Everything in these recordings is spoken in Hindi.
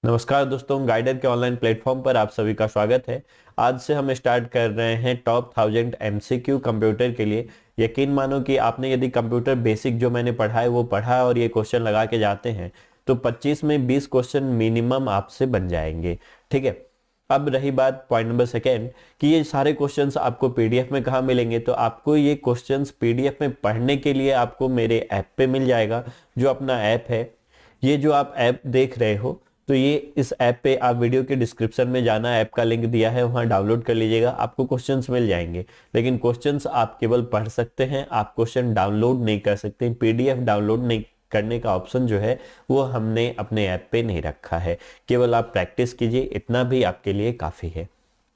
नमस्कार दोस्तों, गाइडर के ऑनलाइन प्लेटफॉर्म पर आप सभी का स्वागत है। आज से हम स्टार्ट कर रहे हैं टॉप 1000 एमसीक्यू कंप्यूटर के लिए। यकीन मानो कि आपने यदि कंप्यूटर बेसिक जो मैंने पढ़ा है वो पढ़ा है और ये क्वेश्चन लगा के जाते हैं तो 25 में 20 क्वेश्चन मिनिमम आपसे बन जाएंगे। ठीक है। अब रही बात पॉइंट नंबर सेकेंड कि ये सारे क्वेश्चंस आपको पीडीएफ में कहाँ मिलेंगे, तो आपको ये क्वेश्चंस पीडीएफ में पढ़ने के लिए आपको मेरे ऐप पे मिल जाएगा। जो अपना ऐप है, ये जो आप ऐप देख रहे हो, तो ये इस ऐप पे आप वीडियो के डिस्क्रिप्शन में जाना, ऐप का लिंक दिया है, वहां डाउनलोड कर लीजिएगा। आपको क्वेश्चंस मिल जाएंगे, लेकिन क्वेश्चंस आप केवल पढ़ सकते हैं, आप क्वेश्चन डाउनलोड नहीं कर सकते। पीडीएफ डाउनलोड नहीं करने का ऑप्शन जो है वो हमने अपने ऐप पे नहीं रखा है। केवल आप प्रैक्टिस कीजिए, इतना भी आपके लिए काफी है।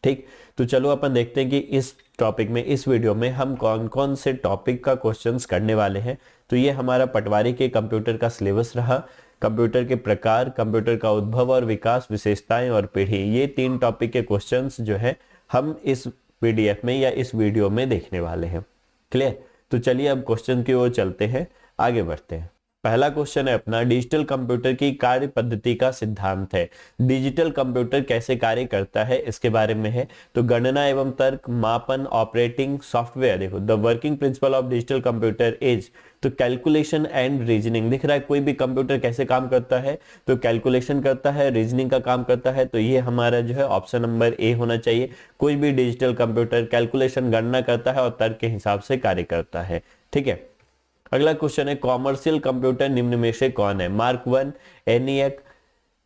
ठीक, तो चलो अपन देखते हैं कि इस टॉपिक में, इस वीडियो में हम कौन कौन से टॉपिक का क्वेश्चंस करने वाले हैं। तो ये हमारा पटवारी के कंप्यूटर का सिलेबस रहा। कंप्यूटर के प्रकार, कंप्यूटर का उद्भव और विकास, विशेषताएं और पीढ़ी, ये 3 टॉपिक के क्वेश्चंस जो है हम इस पीडीएफ में या इस वीडियो में देखने वाले हैं। क्लियर? तो चलिए अब क्वेश्चन की ओर चलते हैं, आगे बढ़ते हैं। पहला क्वेश्चन है अपना, डिजिटल कंप्यूटर की कार्य पद्धति का सिद्धांत है। डिजिटल कंप्यूटर कैसे कार्य करता है इसके बारे में है। तो गणना एवं तर्क, मापन, ऑपरेटिंग सॉफ्टवेयर। देखो, the working principle of digital computer is, तो कैलकुलेशन एंड रीजनिंग। दिख रहा है कोई भी कंप्यूटर कैसे काम करता है, तो कैलकुलेशन करता है, रीजनिंग का काम करता है। तो ये हमारा जो है ऑप्शन नंबर ए होना चाहिए। कोई भी डिजिटल कंप्यूटर कैलकुलेशन, गणना करता है और तर्क के हिसाब से कार्य करता है। ठीक है। अगला क्वेश्चन है, कॉमर्शियल कंप्यूटर निम्न में से कौन है? मार्क 1, एनिएक,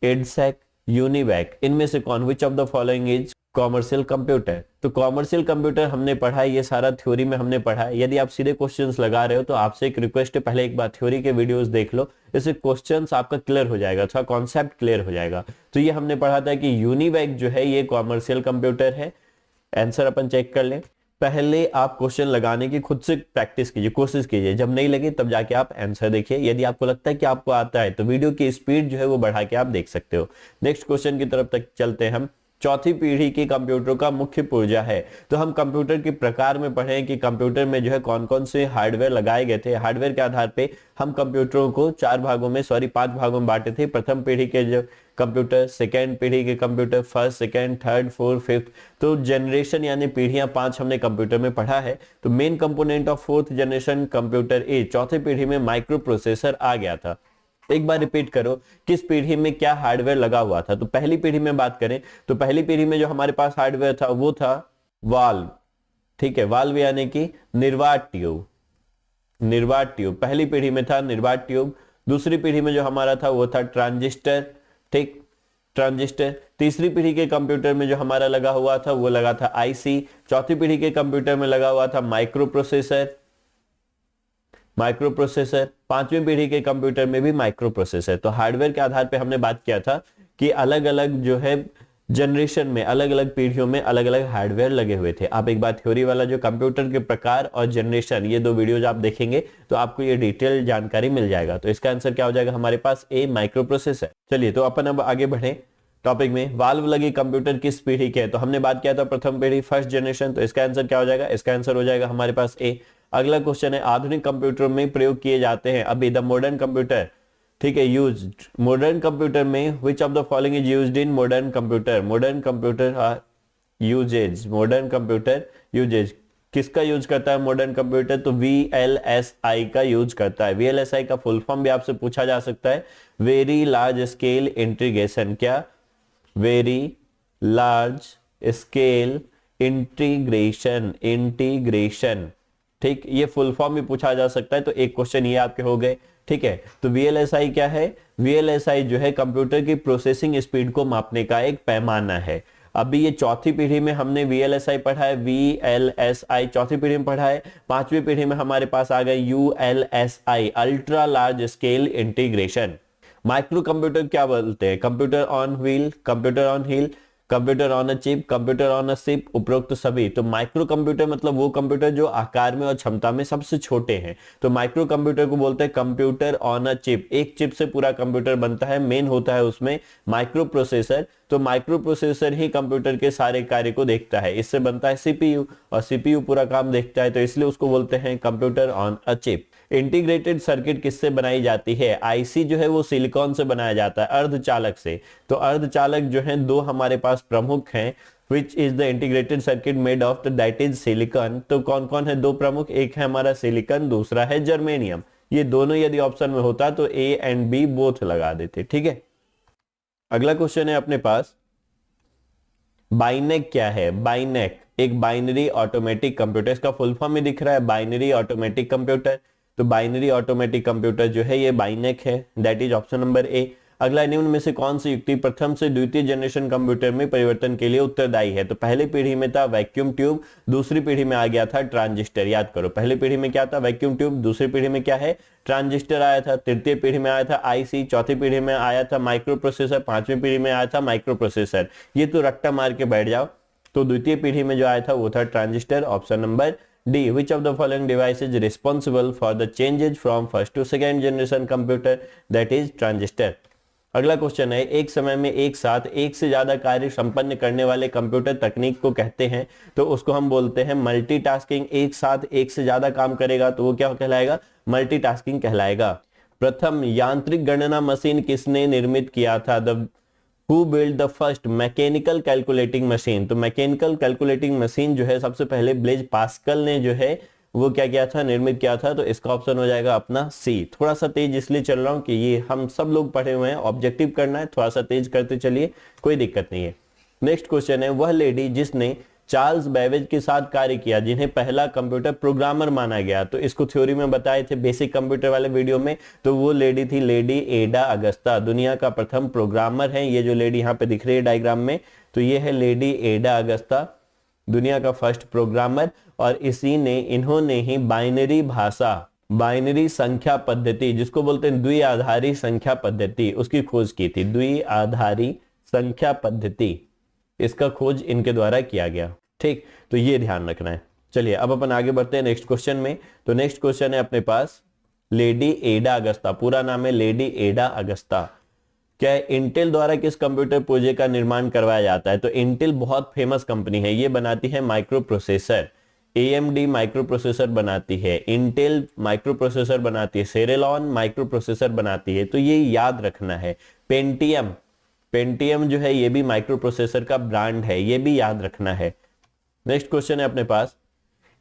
एडसेक, यूनिवैक, इनमें से कौन? विच of the following is commercial computer? तो कॉमर्शियल कंप्यूटर हमने पढ़ा है, ये सारा थ्योरी में हमने पढ़ा है। यदि आप सीधे क्वेश्चंस लगा रहे हो तो आपसे एक रिक्वेस्ट है, पहले एक बार थ्योरी के वीडियोस देख लो, इससे क्वेश्चंस आपका क्लियर हो जाएगा, थोड़ा कॉन्सेप्ट क्लियर हो जाएगा। तो ये हमने पढ़ा था कि यूनिवैक जो है ये कॉमर्शियल कंप्यूटर है। आंसर अपन चेक कर लें। पहले आप क्वेश्चन लगाने की खुद से प्रैक्टिस कीजिए, कोशिश कीजिए, जब नहीं लगे तब जाके आप आंसर देखिए। यदि आपको लगता है कि आपको आता है तो वीडियो की स्पीड जो है वो बढ़ा के आप देख सकते हो। नेक्स्ट क्वेश्चन की तरफ तक चलते हैं हम। चौथी पीढ़ी के कंप्यूटर का मुख्य पुर्जा है। तो हम कंप्यूटर के प्रकार में पढ़े कि कंप्यूटर में जो है कौन कौन से हार्डवेयर लगाए गए थे। हार्डवेयर के आधार पे हम कंप्यूटरों को 5 भागों में बांटे थे। प्रथम पीढ़ी के जो कंप्यूटर, सेकेंड पीढ़ी के computer, first, second, third, fourth, fifth, तो जनरेशन यानी पीढ़ियां 5 हमने कंप्यूटर में पढ़ा है। तो main component of fourth generation computer ए, चौथे पीढ़ी में माइक्रो प्रोसेसर आ गया था। एक बार रिपीट करो, किस पीढ़ी में क्या हार्डवेयर लगा हुआ था। तो पहली पीढ़ी में बात करें तो पहली पीढ़ी में जो हमारे पास हार्डवेयर था वो था वाल्व। ठीक है, वाल्व यानी कि निर्वात ट्यूब। निर्वात ट्यूब पहली पीढ़ी में था, निर्वात ट्यूब। दूसरी पीढ़ी में जो हमारा था वो था ट्रांजिस्टर। ठीक, ट्रांजिस्टर। तीसरी पीढ़ी के कंप्यूटर में जो हमारा लगा हुआ था वो लगा था आईसी। चौथी पीढ़ी के कंप्यूटर में लगा हुआ था माइक्रो प्रोसेसर। Micro processor. पांचवी पीढ़ी के कंप्यूटर में भी माइक्रो प्रोसेसर। तो हार्डवेयर के आधार पे हमने बात किया था कि अलग अलग जो है जनरेशन में, अलग अलग पीढ़ियों में अलग अलग हार्डवेयर लगे हुए थे। आप एक बार थ्योरी वाला जो कंप्यूटर के प्रकार और जनरेशन, ये 2 वीडियोज आप देखेंगे तो आपको ये डिटेल जानकारी मिल जाएगा। तो इसका आंसर क्या हो जाएगा हमारे पास? ए, माइक्रो प्रोसेसर। चलिए तो अपन अब आगे बढ़े टॉपिक में। वाल्व लगे कंप्यूटर किस पीढ़ी के हैं? तो हमने बात किया था प्रथम पीढ़ी, फर्स्ट जनरेशन। तो इसका आंसर क्या हो जाएगा? इसका आंसर हो जाएगा हमारे पास ए। अगला क्वेश्चन है, आधुनिक कंप्यूटर में प्रयोग किए जाते हैं अभी द मॉडर्न कंप्यूटर। ठीक है, यूज्ड मॉडर्न कंप्यूटर में which of the following is used in modern computer? Modern computer uses, modern computer uses किसका यूज करता है मॉडर्न कंप्यूटर? तो वीएलएसआई का यूज करता है। वीएलएसआई का फुल फॉर्म भी आपसे पूछा जा सकता है, वेरी लार्ज स्केल इंटीग्रेशन। क्या? Very large scale integration, integration. ठीक, ये फुल फॉर्म भी पूछा जा सकता है। तो एक क्वेश्चन ये आपके हो गए। ठीक है, तो वीएलएसआई क्या है? वीएलएसआई जो है कंप्यूटर की प्रोसेसिंग स्पीड को मापने का एक पैमाना है। अभी ये चौथी पीढ़ी में हमने वीएलएसआई पढ़ा है, वीएलएसआई चौथी पीढ़ी में पढ़ा है। पांचवी पीढ़ी में हमारे पास आ गए ULSI, ultra large scale integration. Micro computer क्या बोलते हैं? Computer on wheel, computer on wheel, computer on a chip, computer on a chip, उपरोक्त सभी। तो माइक्रो कंप्यूटर मतलब वो कंप्यूटर जो आकार में और क्षमता में सबसे छोटे हैं। तो माइक्रो कंप्यूटर को बोलते हैं कंप्यूटर ऑन अ चिप। एक चिप से पूरा कंप्यूटर बनता है, मेन होता है उसमें माइक्रो प्रोसेसर। तो माइक्रो प्रोसेसर ही कंप्यूटर के सारे कार्य को देखता है, इससे बनता है सीपीयू, और सीपीयू पूरा काम देखता है, तो इसलिए उसको बोलते हैं computer on a chip. Integrated circuit किससे बनाई जाती है? आईसी जो है वो सिलिकॉन से बनाया जाता है, अर्धचालक से। तो अर्धचालक जो है दो हमारे पास प्रमुख हैं, which is the integrated circuit made of that is silicon। तो कौन कौन है दो प्रमुख? एक है हमारा सिलिकॉन, दूसरा है जर्मेनियम। ये दोनों यदि ऑप्शन में होता तो ए एंड बी बोथ लगा देते, ठीक है। अगला क्वेश्चन है अपने पास, बाइनेक क्या है? बाइनेक एक बाइनरी ऑटोमेटिक कंप्यूटर, इसका फुल फॉर्म ही दिख रहा है, बाइनरी ऑटोमेटिक कंप्यूटर। तो बाइनरी ऑटोमेटिक कंप्यूटर जो है ये बाइनेक है, दैट इज ऑप्शन नंबर ए। अगला, निम्न में से कौन सी युक्ति प्रथम से द्वितीय जनरेशन कंप्यूटर में परिवर्तन के लिए उत्तरदायी है? तो पहली पीढ़ी में था वैक्यूम ट्यूब, दूसरी पीढ़ी में आ गया था ट्रांजिस्टर। याद करो, पहली पीढ़ी में क्या था? वैक्यूम ट्यूब, दूसरी पीढ़ी में क्या है? ट्रांजिस्टर आया था, तृतीय पीढ़ी में आया था आईसी, चौथी पीढ़ी में आया था माइक्रो प्रोसेसर, पांचवी पीढ़ी में आया था माइक्रो प्रोसेसर। ये तो रट्टा मार के बैठ जाओ। तो द्वितीय पीढ़ी में जो आया था वो था transistor, option number D. Which of the following device is responsible for the changes from first to second generation computer? That is transistor. अगला क्वेश्चन है, एक समय में एक साथ एक से ज्यादा कार्य संपन्न करने वाले कंप्यूटर तकनीक को कहते हैं? तो उसको हम बोलते हैं मल्टीटास्किंग। एक साथ एक से ज्यादा काम करेगा तो वो क्या कहलाएगा? मल्टीटास्किंग कहलाएगा। प्रथम यांत्रिक गणना मशीन किसने निर्मित किया था? Who build the first mechanical calculating machine? तो मैकेनिकल कैलकुलेटिंग मशीन जो है सबसे पहले ब्लेज पास्कल ने जो है वो क्या किया था? निर्मित किया था। तो इसका ऑप्शन हो जाएगा अपना सी। थोड़ा सा तेज इसलिए चल रहा हूं कि ये हम सब लोग पढ़े हुए हैं, ऑब्जेक्टिव करना है, थोड़ा सा तेज करते चलिए, कोई दिक्कत नहीं है। नेक्स्ट क्वेश्चन है, वह लेडी जिसने चार्ल्स बेबेज के साथ कार्य किया, जिन्हें पहला कंप्यूटर प्रोग्रामर माना गया। तो इसको थ्योरी में बताए थे बेसिक कंप्यूटर वाले वीडियो में। तो वो लेडी थी लेडी एडा अगस्ता, दुनिया का प्रथम प्रोग्रामर है। ये जो लेडी यहाँ पे दिख रही है डायग्राम में, तो ये है लेडी एडा अगस्ता, दुनिया का फर्स्ट प्रोग्रामर। और इन्होंने ही बाइनरी भाषा, बाइनरी संख्या पद्धति, जिसको बोलते हैं द्विआधारी संख्या पद्धति, उसकी खोज की थी। द्विआधारी संख्या पद्धति, इसका खोज इनके द्वारा किया गया, ठीक। तो ये ध्यान रखना है। चलिए अब अपन आगे बढ़ते हैं नेक्स्ट क्वेश्चन में। तो नेक्स्ट क्वेश्चन है अपने पास, लेडी एडा अगस्ता, पूरा नाम है लेडी एडा अगस्ता। क्या इंटेल द्वारा किस कंप्यूटर पुर्जे का निर्माण करवाया जाता है? तो इंटेल बहुत फेमस कंपनी है, ये बनाती है micro processor. AMD micro processor बनाती है, इंटेल माइक्रो प्रोसेसर बनाती है, सेरेलॉन माइक्रो प्रोसेसर बनाती है। तो ये याद रखना है। पेंटियम, पेंटियम जो है ये भी माइक्रो प्रोसेसर का ब्रांड है, ये भी याद रखना है। नेक्स्ट क्वेश्चन है अपने पास,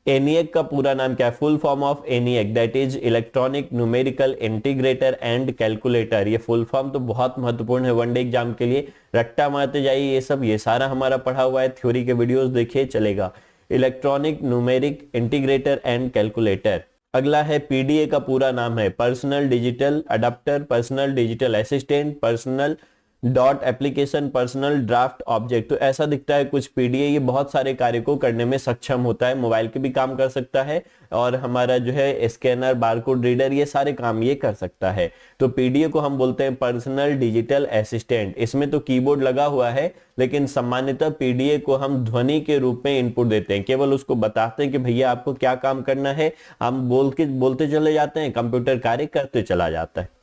ENIAC का पूरा नाम क्या है? Full form of ENIAC that is electronic numerical integrator and calculator. ये फुल फॉर्म तो बहुत महत्वपूर्ण है वनडे एग्जाम के लिए, रट्टा मारते जाइए। ये सब ये सारा हमारा पढ़ा हुआ है, थ्योरी के वीडियोस देखिए चलेगा। Electronic numeric integrator and calculator. अगला है PDA का पूरा नाम है personal digital adapter, personal digital assistant, personal dot application, personal draft object. तो ऐसा दिखता है कुछ PDA, ये बहुत सारे कार्य को करने में सक्षम होता है, मोबाइल के भी काम कर सकता है और हमारा जो है स्कैनर, बारकोड रीडर, ये सारे काम ये कर सकता है। तो PDA को हम बोलते हैं पर्सनल डिजिटल असिस्टेंट। इसमें तो कीबोर्ड लगा हुआ है, लेकिन सामान्यतः PDA को हम ध्वनि के रूप में इनपुट देते हैं, केवल उसको बताते हैं कि भैया आपको क्या काम करना है, हम बोलते चले जाते हैं, कंप्यूटर कार्य करते चला जाता है।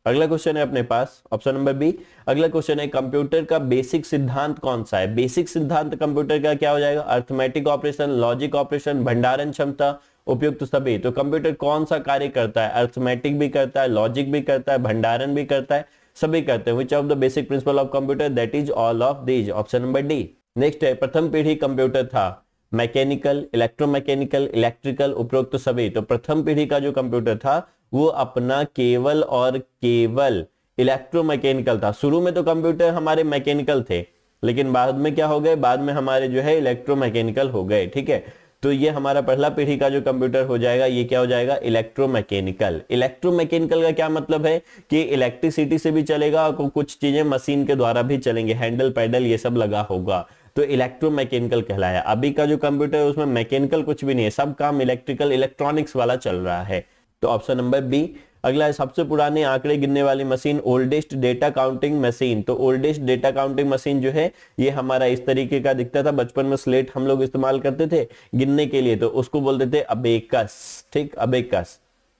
अगला क्वेश्चन है अपने पास, ऑप्शन नंबर बी। अगला क्वेश्चन है, कंप्यूटर का बेसिक सिद्धांत कौन सा है? बेसिक सिद्धांत कंप्यूटर का क्या हो जाएगा? अर्थमेटिक ऑपरेशन, लॉजिक ऑपरेशन, भंडारण क्षमता, उपयुक्त सभी। तो कंप्यूटर कौन सा कार्य करता है? अर्थमेटिक भी करता है, लॉजिक भी करता है, भंडारण भी करता है, सभी करते हैं। विच of the basic principle of computer? That is all of these, option number D. Next है, प्रथम पीढ़ी कंप्यूटर था मैकेनिकल, इलेक्ट्रोमैकेनिकल, इलेक्ट्रिकल, उपरोक्त सभी। तो प्रथम पीढ़ी का जो कंप्यूटर था वो अपना केवल और केवल इलेक्ट्रोमैकेनिकल था। शुरू में तो कंप्यूटर हमारे मैकेनिकल थे, लेकिन बाद में क्या हो गए? बाद में हमारे जो है इलेक्ट्रोमैकेनिकल हो गए, ठीक है। तो ये हमारा पहला पीढ़ी का जो कंप्यूटर हो जाएगा, ये क्या हो जाएगा? इलेक्ट्रोमैकेनिकल। इलेक्ट्रोमैकेनिकल का क्या मतलब है कि इलेक्ट्रिसिटी से भी चलेगा और कुछ चीजें मशीन के द्वारा भी चलेंगे, हैंडल पैडल ये सब लगा होगा, तो इलेक्ट्रोमैकेनिकल कहलाया। अभी का जो कंप्यूटर है उसमें मैकेनिकल कुछ भी नहीं है, सब काम इलेक्ट्रिकल इलेक्ट्रॉनिक्स वाला चल रहा है। तो ऑप्शन नंबर बी। अगला है, सबसे पुराने आंकड़े गिनने वाली machine, oldest data counting machine. तो ओल्डेस्ट डेटा काउंटिंग मशीन जो है ये हमारा इस तरीके का दिखता था। बचपन में स्लेट हम लोग इस्तेमाल करते थे गिनने के लिए, तो उसको बोलते थे अबेकस, ठीक, अबेकस,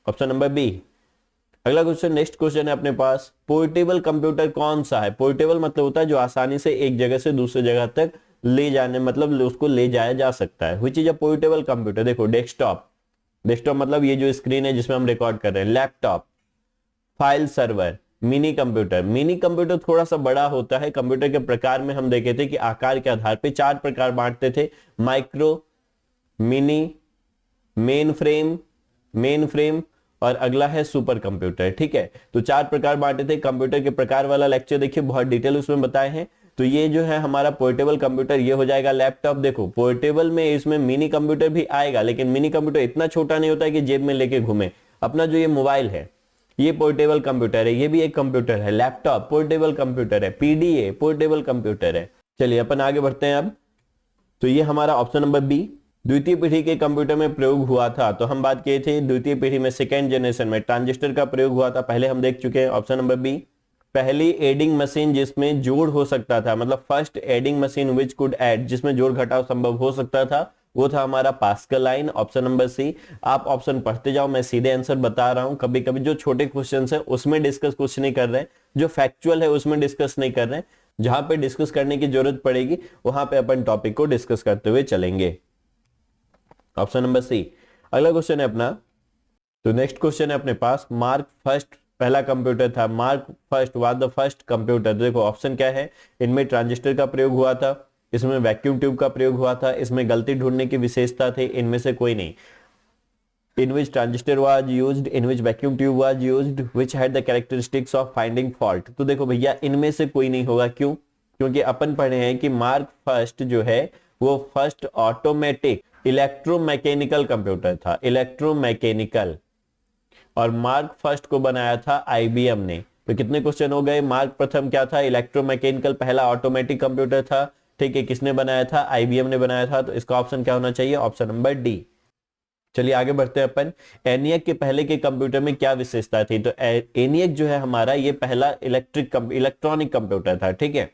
ऑप्शन नंबर बी। अगला क्वेश्चन, नेक्स्ट क्वेश्चन है अपने पास, पोर्टेबल कंप्यूटर कौन सा है? पोर्टेबल मतलब होता है जो आसानी से एक जगह से दूसरी जगह तक ले जाने, मतलब उसको ले जाया जा सकता है। Which is a portable computer? देखो, डेस्कटॉप, डेस्कटॉप मतलब ये जो स्क्रीन है जिसमें हम रिकॉर्ड कर रहे हैं। Laptop, file server, mini computer. Mini computer थोड़ा सा बड़ा होता है। कंप्यूटर के प्रकार में हम देखे थे कि आकार के आधार पे 4 प्रकार बांटते थे, माइक्रो, मिनी, मेन फ्रेम और अगला है सुपर कंप्यूटर। ठीक है, तो 4 प्रकार बांटे थे। कंप्यूटर के प्रकार वाला लेक्चर देखिए, बहुत डिटेल उसमें बताए हैं। तो ये जो है हमारा पोर्टेबल कंप्यूटर, ये हो जाएगा लैपटॉप। देखो पोर्टेबल में इसमें मिनी कंप्यूटर भी आएगा, लेकिन मिनी कंप्यूटर इतना छोटा नहीं होता है कि जेब में लेके घूमे। अपना जो ये मोबाइल है ये पोर्टेबल कंप्यूटर है, ये भी एक कंप्यूटर है। लैपटॉप पोर्टेबल कंप्यूटर है, पीडीए पोर्टेबल कंप्यूटर है। चलिए अपन आगे बढ़ते हैं अब। तो ये हमारा ऑप्शन नंबर बी द्वितीय पीढ़ी के कंप्यूटर में प्रयोग हुआ था। तो हम बात किए थे द्वितीय पीढ़ी में, सेकेंड जनरेशन में ट्रांजिस्टर का प्रयोग हुआ था, पहले हम देख चुके हैं। ऑप्शन नंबर बी पहली एडिंग मशीन जिसमें जोड़ हो सकता था, मतलब first adding machine which could add, जिसमें जोड़ घटाव संभव हो सकता था, वो था हमारा Pascaline. Option number C. आप ऑप्शन पढ़ते जाओ, मैं सीधे आंसर बता रहा हूं। कभी कभी जो छोटे क्वेश्चन है उसमें डिस्कस कुछ नहीं कर रहे हैं, जो फैक्चुअल है उसमें डिस्कस नहीं कर रहे हैं। जहां पे डिस्कस करने की जरूरत पड़ेगी वहां पे अपन टॉपिक को डिस्कस करते हुए चलेंगे। Option number C. अगला क्वेश्चन है अपना, तो नेक्स्ट क्वेश्चन है अपने पास, मार्क फर्स्ट पहला कंप्यूटर था। Mark first was the first computer. देखो ऑप्शन क्या है, इनमें ट्रांजिस्टर का प्रयोग हुआ था, इसमें वैक्यूम ट्यूब का प्रयोग हुआ था, इसमें गलती ढूंढने की विशेषता थी, इनमें से कोई नहीं। In which transistor was used, in which vacuum tube was used, which had the characteristics of finding fault. तो देखो भैया इनमें से कोई नहीं होगा। क्यों? क्योंकि अपन पढ़े हैं कि मार्क फर्स्ट जो है वो फर्स्ट ऑटोमेटिक इलेक्ट्रोमैकेनिकल कंप्यूटर था, इलेक्ट्रोमैकेनिकल। और मार्क फर्स्ट को बनाया था आईबीएम ने। तो कितने क्वेश्चन हो गए? मार्क प्रथम क्या था? इलेक्ट्रोमैकेनिकल, पहला ऑटोमेटिक कंप्यूटर था। ठीक है, किसने बनाया था? आईबीएम ने बनाया था। तो इसका ऑप्शन क्या होना चाहिए? Option number D. चलिए आगे बढ़ते हैं अपन। एनियक के पहले के कंप्यूटर में क्या विशेषता थी? तो एनियक जो है हमारा ये पहला इलेक्ट्रॉनिक कंप्यूटर था। ठीक है,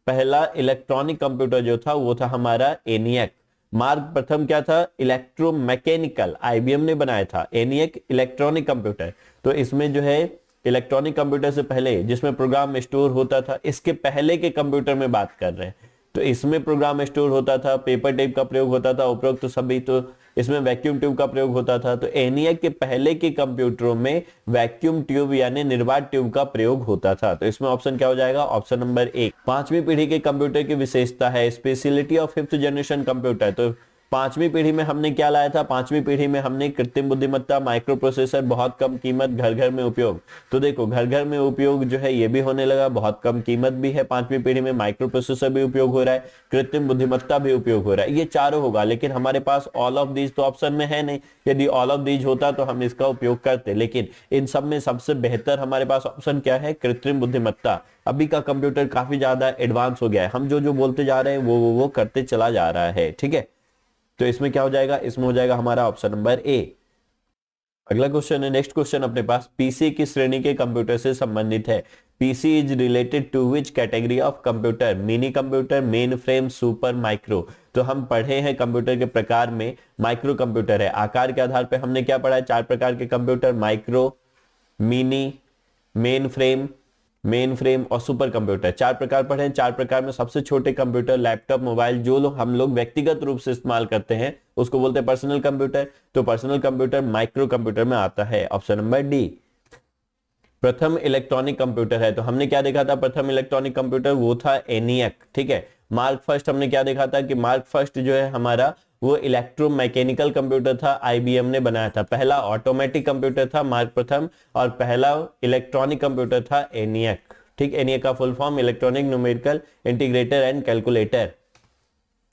पहला इलेक्ट्रॉनिक कंप्यूटर जो था वो था हमारा एनियक। मार्क प्रथम क्या था? इलेक्ट्रोमैकेनिकल, आईबीएम ने बनाया था। ENIAC electronic computer. तो इसमें जो है इलेक्ट्रॉनिक कंप्यूटर से पहले जिसमें प्रोग्राम स्टोर होता था, इसके पहले के कंप्यूटर में बात कर रहे हैं। तो इसमें प्रोग्राम स्टोर होता था, पेपर टेप का प्रयोग होता था, उपरोक्त तो सभी। तो इसमें वैक्यूम ट्यूब का प्रयोग होता था। तो एनियक के पहले के कंप्यूटरों में वैक्यूम ट्यूब यानी निर्वात ट्यूब का प्रयोग होता था। तो इसमें ऑप्शन क्या हो जाएगा? Option number 1। पांचवी पीढ़ी के कंप्यूटर की विशेषता है speciality of fifth generation computer. तो पांचवी पीढ़ी में हमने क्या लाया था? पांचवी पीढ़ी में हमने कृत्रिम बुद्धिमत्ता, माइक्रो प्रोसेसर, बहुत कम कीमत, घर घर में उपयोग। तो देखो घर घर में उपयोग जो है ये भी होने लगा, बहुत कम कीमत भी है। पांचवी पीढ़ी में माइक्रो प्रोसेसर भी उपयोग हो रहा है, कृत्रिम बुद्धिमत्ता भी उपयोग हो रहा है। ये चारों होगा, लेकिन हमारे पास ऑल ऑफ दीज तो ऑप्शन में है नहीं। यदि ऑल ऑफ दीज होता तो हम इसका उपयोग करते, लेकिन इन सब में सबसे बेहतर हमारे पास ऑप्शन क्या है? कृत्रिम बुद्धिमत्ता। अभी का कंप्यूटर काफी ज्यादा एडवांस हो गया है, हम जो जो बोलते जा रहे हैं वो करते चला जा रहा है। ठीक है, तो इसमें क्या हो जाएगा? इसमें हो जाएगा हमारा ऑप्शन नंबर ए। अगला क्वेश्चन है, नेक्स्ट क्वेश्चन अपने पास, पीसी की श्रेणी के कंप्यूटर से संबंधित है। PC is related to which category of computer? Mini computer, main frame, super, micro. तो हम पढ़े हैं कंप्यूटर के प्रकार में माइक्रो कंप्यूटर है। आकार के आधार पर हमने क्या पढ़ा है? 4 प्रकार के computer, micro, mini, main frame और सुपर कंप्यूटर। 4 प्रकार पढ़े हैं। 4 प्रकार में सबसे छोटे कंप्यूटर, लैपटॉप, मोबाइल, जो लोग हम लोग व्यक्तिगत रूप से इस्तेमाल करते हैं उसको बोलते हैं पर्सनल कंप्यूटर। तो पर्सनल कंप्यूटर माइक्रो कंप्यूटर में आता है। Option number D. प्रथम इलेक्ट्रॉनिक कंप्यूटर है, तो हमने क्या देखा था? प्रथम इलेक्ट्रॉनिक कंप्यूटर वो था एनियक। ठीक है, मार्क फर्स्ट हमने क्या देखा था कि मार्क फर्स्ट जो है हमारा वो इलेक्ट्रोमैकेनिकल कंप्यूटर था, आईबीएम ने बनाया था। पहला ऑटोमेटिक कंप्यूटर था मार्क प्रथम, और पहला इलेक्ट्रॉनिक कंप्यूटर था एनियक। ठीक, एनियक का full form electronic numerical integrator and calculator.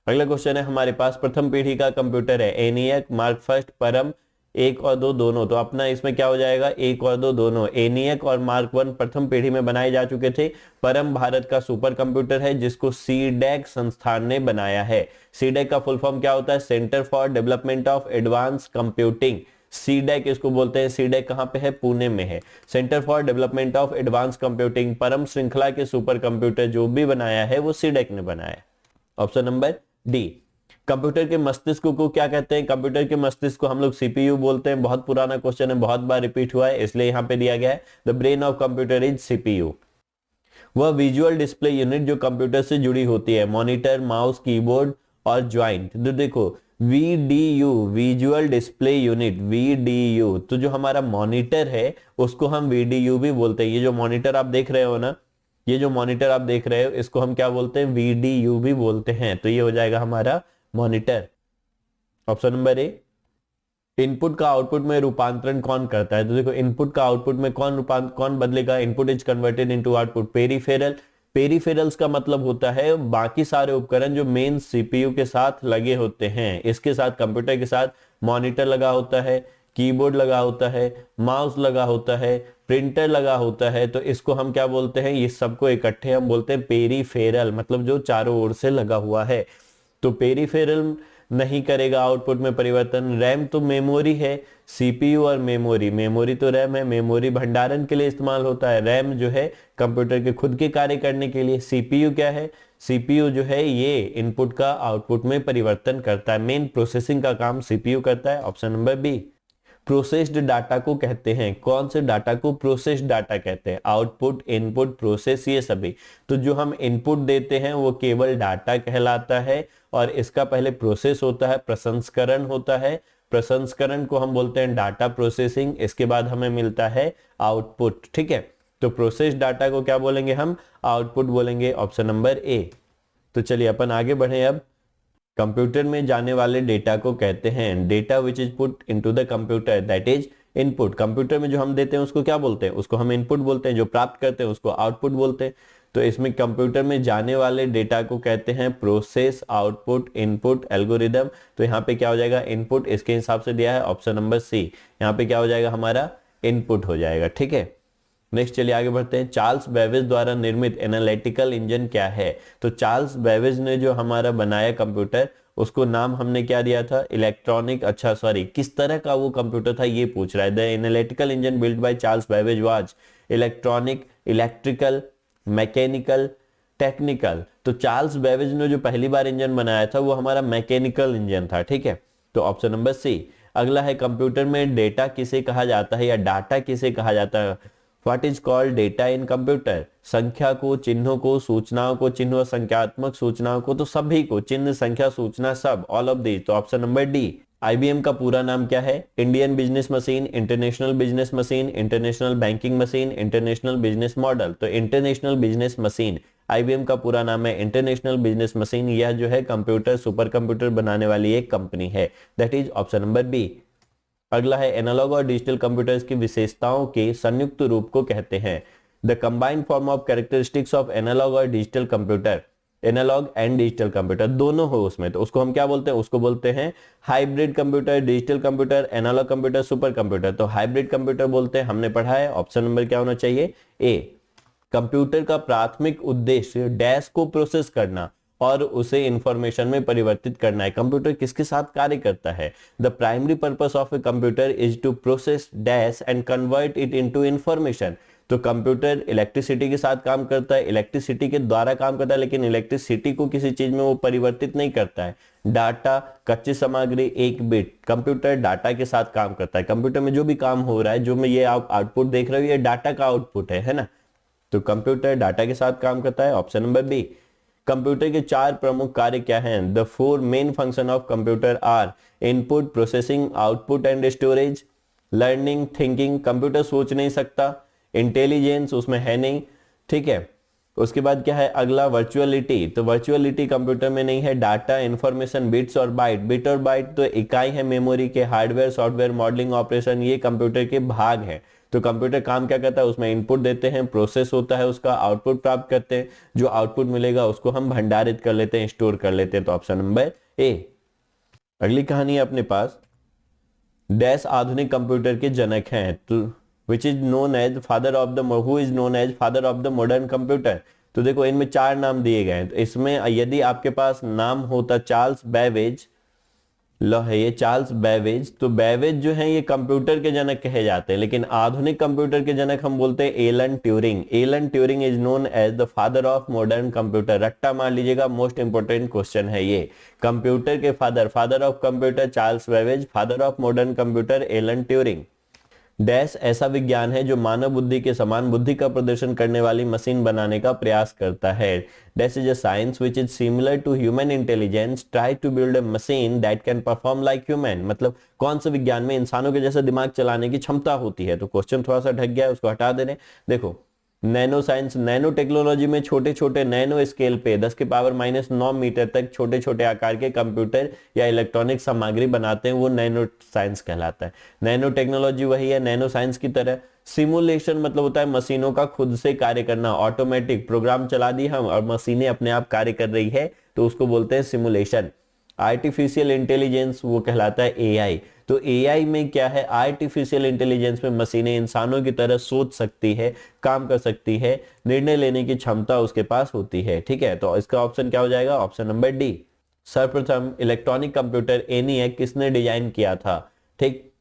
अगला क्वेश्चन है हमारे पास, प्रथम पीढ़ी का कंप्यूटर है एनियक, मार्क फर्स्ट, परम, 1 और 2 दोनों। तो अपना इसमें क्या हो जाएगा? 1 और 2 दोनों। एनियक और मार्क 1 प्रथम पीढ़ी में बनाए जा चुके थे। परम भारत का सुपर कंप्यूटर है जिसको सीडैक संस्थान ने बनाया है। सीडैक का फुल फॉर्म क्या होता है? Centre for development of advance computing. CDAC इसको बोलते हैं। सीडैक कहां पे है? पुणे में है, centre for development of advance computing. परम श्रृंखला के सुपर कंप्यूटर जो भी बनाया है वो सीडैक ने बनाया। Option number D. कंप्यूटर के मस्तिष्क को क्या कहते हैं? कंप्यूटर के मस्तिष्क को हम लोग सीपीयू बोलते हैं। बहुत पुराना क्वेश्चन है, बहुत बार रिपीट हुआ है, इसलिए यहां पे दिया गया है the brain of computer is CPU. वह विजुअल डिस्प्ले यूनिट जो कंप्यूटर से जुड़ी होती है, मॉनिटर, माउस, कीबोर्ड और ज्वाइंट। तो देखो VDU, visual display unit, VDU। तो जो हमारा मॉनिटर है उसको हम VDU भी बोलते हैं। ये जो मॉनिटर आप देख रहे हो ना, ये जो मॉनिटर आप देख रहे हो इसको हम क्या बोलते हैं, VDU भी बोलते हैं। तो ये हो जाएगा हमारा मॉनिटर। ऑप्शन नंबर ए। इनपुट का आउटपुट में रूपांतरण कौन करता है? तो देखो इनपुट का आउटपुट में कौन बदलेगा? Input is converted into output. Peripheral, peripherals का मतलब होता है बाकी सारे उपकरण जो मेन सीपीयू के साथ लगे होते हैं। इसके साथ, कंप्यूटर के साथ मॉनिटर लगा होता है, कीबोर्ड लगा होता है, माउस लगा होता है, प्रिंटर लगा होता है। तो इसको हम क्या बोलते हैं? ये सबको इकट्ठे हम बोलते हैं पेरिफेरल, मतलब जो चारों ओर से लगा हुआ है। तो पेरिफेरल नहीं करेगा आउटपुट में परिवर्तन। रैम तो मेमोरी है, सीपीयू और मेमोरी, मेमोरी तो रैम है, मेमोरी भंडारण के लिए इस्तेमाल होता है, रैम जो है कंप्यूटर के खुद के कार्य करने के लिए। सीपीयू क्या है? सीपीयू जो है ये इनपुट का आउटपुट में परिवर्तन करता है, मेन प्रोसेसिंग का काम सीपीयू करता है। Option number B. Processed data को कहते हैं, कौन से डाटा को प्रोसेस्ड डाटा कहते हैं? आउटपुट, इनपुट, प्रोसेस, ये सभी। तो जो हम इनपुट देते हैं वो केवल डाटा कहलाता है और इसका पहले प्रोसेस होता है, प्रसंस्करण होता है। प्रसंस्करण को हम बोलते हैं डाटा प्रोसेसिंग। इसके बाद हमें मिलता है आउटपुट। ठीक है, तो प्रोसेस डाटा को क्या बोलेंगे हम? आउटपुट बोलेंगे। ऑप्शन नंबर ए। तो चलिए अपन आगे बढ़े। अब कंप्यूटर में जाने वाले डेटा को कहते हैं, data which is put into the computer that is input. Computer में जो हम देते हैं उसको क्या बोलते हैं? उसको हम इनपुट बोलते हैं। जो प्राप्त करते हैं उसको आउटपुट बोलते हैं। तो इसमें कंप्यूटर में जाने वाले डेटा को कहते हैं प्रोसेस, आउटपुट, इनपुट, एल्गोरिदम। तो यहाँ पे क्या हो जाएगा? इनपुट इसके हिसाब से दिया है ऑप्शन नंबर सी। यहाँ पे क्या हो जाएगा? हमारा इनपुट हो जाएगा। ठीक है, नेक्स्ट चलिए आगे बढ़ते हैं। चार्ल्स बेबेज द्वारा निर्मित एनालिटिकल इंजन क्या है? तो चार्ल्स बेबेज ने जो हमारा बनाया कंप्यूटर, उसको नाम हमने क्या दिया था? इलेक्ट्रॉनिक, अच्छा सॉरी, किस तरह का वो कंप्यूटर था ये पूछ रहा है। The analytical engine built by Charles Babbage was electronic, electrical, mechanical, technical. तो चार्ल्स बेबेज ने जो पहली बार इंजन बनाया था वो हमारा मैकेनिकल इंजन था। ठीक है, तो ऑप्शन नंबर सी। अगला है, कंप्यूटर में डेटा किसे कहा जाता है या डाटा किसे कहा जाता है? What is called data in computer? संख्या को, चिन्हों को, सूचनाओं को, चिन्ह संख्यात्मक सूचनाओं को, तो सभी को, चिन्ह, संख्या, सूचना, सब, ऑल ऑफ दीज। तो ऑप्शन नंबर डी। आईबीएम का पूरा नाम क्या है? Indian business machine, international business machine, international banking machine, international business model. तो इंटरनेशनल बिजनेस मशीन आईबीएम का पूरा नाम है, इंटरनेशनल बिजनेस मशीन। यह जो है कंप्यूटर, सुपर कंप्यूटर बनाने वाली एक कंपनी है। That is option number B. अगला है, एनालॉग और डिजिटल कंप्यूटर्स की विशेषताओं के संयुक्त रूप को कहते हैं। The combined form of characteristics of analog और digital computer. Analog and digital computer दोनों हो उसमें, तो उसको हम क्या बोलते हैं? उसको बोलते हैं hybrid computer, digital computer, analogue computer, super computer. तो हाइब्रिड कंप्यूटर बोलते हैं, हमने पढ़ा है। ऑप्शन नंबर क्या होना चाहिए? ए। कंप्यूटर का प्राथमिक उद्देश्य डैश को प्रोसेस करना और उसे इंफॉर्मेशन में परिवर्तित करना है। कंप्यूटर किसके साथ कार्य करता है? The primary purpose of a computer is to process dash and convert it into information. तो कंप्यूटर इलेक्ट्रिसिटी के साथ काम करता है, इलेक्ट्रिसिटी के द्वारा काम करता है, लेकिन इलेक्ट्रिसिटी को किसी चीज में वो परिवर्तित नहीं करता है। डाटा, कच्ची सामग्री, एक बिट, कंप्यूटर डाटा के साथ काम करता है। कंप्यूटर में जो भी काम हो रहा है, जो मैं ये आप आउटपुट देख रहे हो, ये डाटा का आउटपुट है ना? तो कंप्यूटर डाटा के साथ काम करता है। Option number B. कंप्यूटर के चार प्रमुख कार्य क्या हैं? The four main function of computer are input, processing, output and storage. Learning, thinking, computer सोच नहीं सकता। इंटेलिजेंस उसमें है नहीं। ठीक है, उसके बाद क्या है अगला? वर्चुअलिटी। तो वर्चुअलिटी कंप्यूटर में नहीं है। डाटा, इंफॉर्मेशन, बिट्स और बाइट। बिट और बाइट तो इकाई है मेमोरी के। हार्डवेयर, सॉफ्टवेयर, मॉडलिंग, ऑपरेशन, ये कंप्यूटर के भाग हैं। तो कंप्यूटर काम क्या करता है? उसमें इनपुट देते हैं, प्रोसेस होता है उसका, आउटपुट प्राप्त करते हैं, जो आउटपुट मिलेगा उसको हम भंडारित कर लेते हैं, स्टोर कर लेते हैं। तो ऑप्शन नंबर ए। अगली कहानी है अपने पास, डैश आधुनिक कंप्यूटर के जनक हैं। तो which is known as father of the, who is known as father of the modern computer. तो देखो इनमें चार नाम दिए गए हैं। तो इसमें यदि आपके पास नाम होता चार्ल्स बेबेज, लो है ये चार्ल्स बेबेज, तो बेबेज जो है ये कंप्यूटर के जनक कहे जाते हैं, लेकिन आधुनिक कंप्यूटर के जनक हम बोलते हैं Alan Turing. Alan Turing is known as the father of modern computer. रट्टा मार लीजिएगा, मोस्ट इंपोर्टेंट क्वेश्चन है ये। कंप्यूटर के father, father of computer Charles Babbage, father of modern computer Alan Turing. Dash ऐसा विज्ञान है जो मानव बुद्धि के समान बुद्धि का प्रदर्शन करने वाली मशीन बनाने का प्रयास करता है। Dash is a science which is similar to human intelligence, try to build a machine that can perform like human. मतलब कौन से विज्ञान में इंसानों के जैसा दिमाग चलाने की क्षमता होती है। तो क्वेश्चन थोड़ा सा ढक गया है, उसको हटा दे रहे। देखो, नैनो साइंस, नैनो टेक्नोलॉजी में छोटे छोटे नैनो स्केल पे 10⁻⁹ मीटर तक छोटे छोटे आकार के कंप्यूटर या इलेक्ट्रॉनिक सामग्री बनाते हैं, वो नैनो साइंस कहलाता है। नैनो टेक्नोलॉजी वही है नैनो साइंस की तरह। सिमुलेशन मतलब होता है मशीनों का खुद से कार्य करना, ऑटोमेटिक प्रोग्राम चला दी हम और मशीनें अपने आप कार्य कर रही है, तो उसको बोलते हैं सिमुलेशन। आर्टिफिशियल इंटेलिजेंस वो कहलाता है एआई। तो एआई में क्या है, आर्टिफिशियल इंटेलिजेंस में मशीनें इंसानों की तरह सोच सकती है, काम कर सकती है, निर्णय लेने की क्षमता उसके पास होती है। ठीक है, तो इसका ऑप्शन क्या हो जाएगा, ऑप्शन नंबर डी। सर्वप्रथम इलेक्ट्रॉनिक कंप्यूटर एनिएक किसने डिजाइन किया था। ठीक,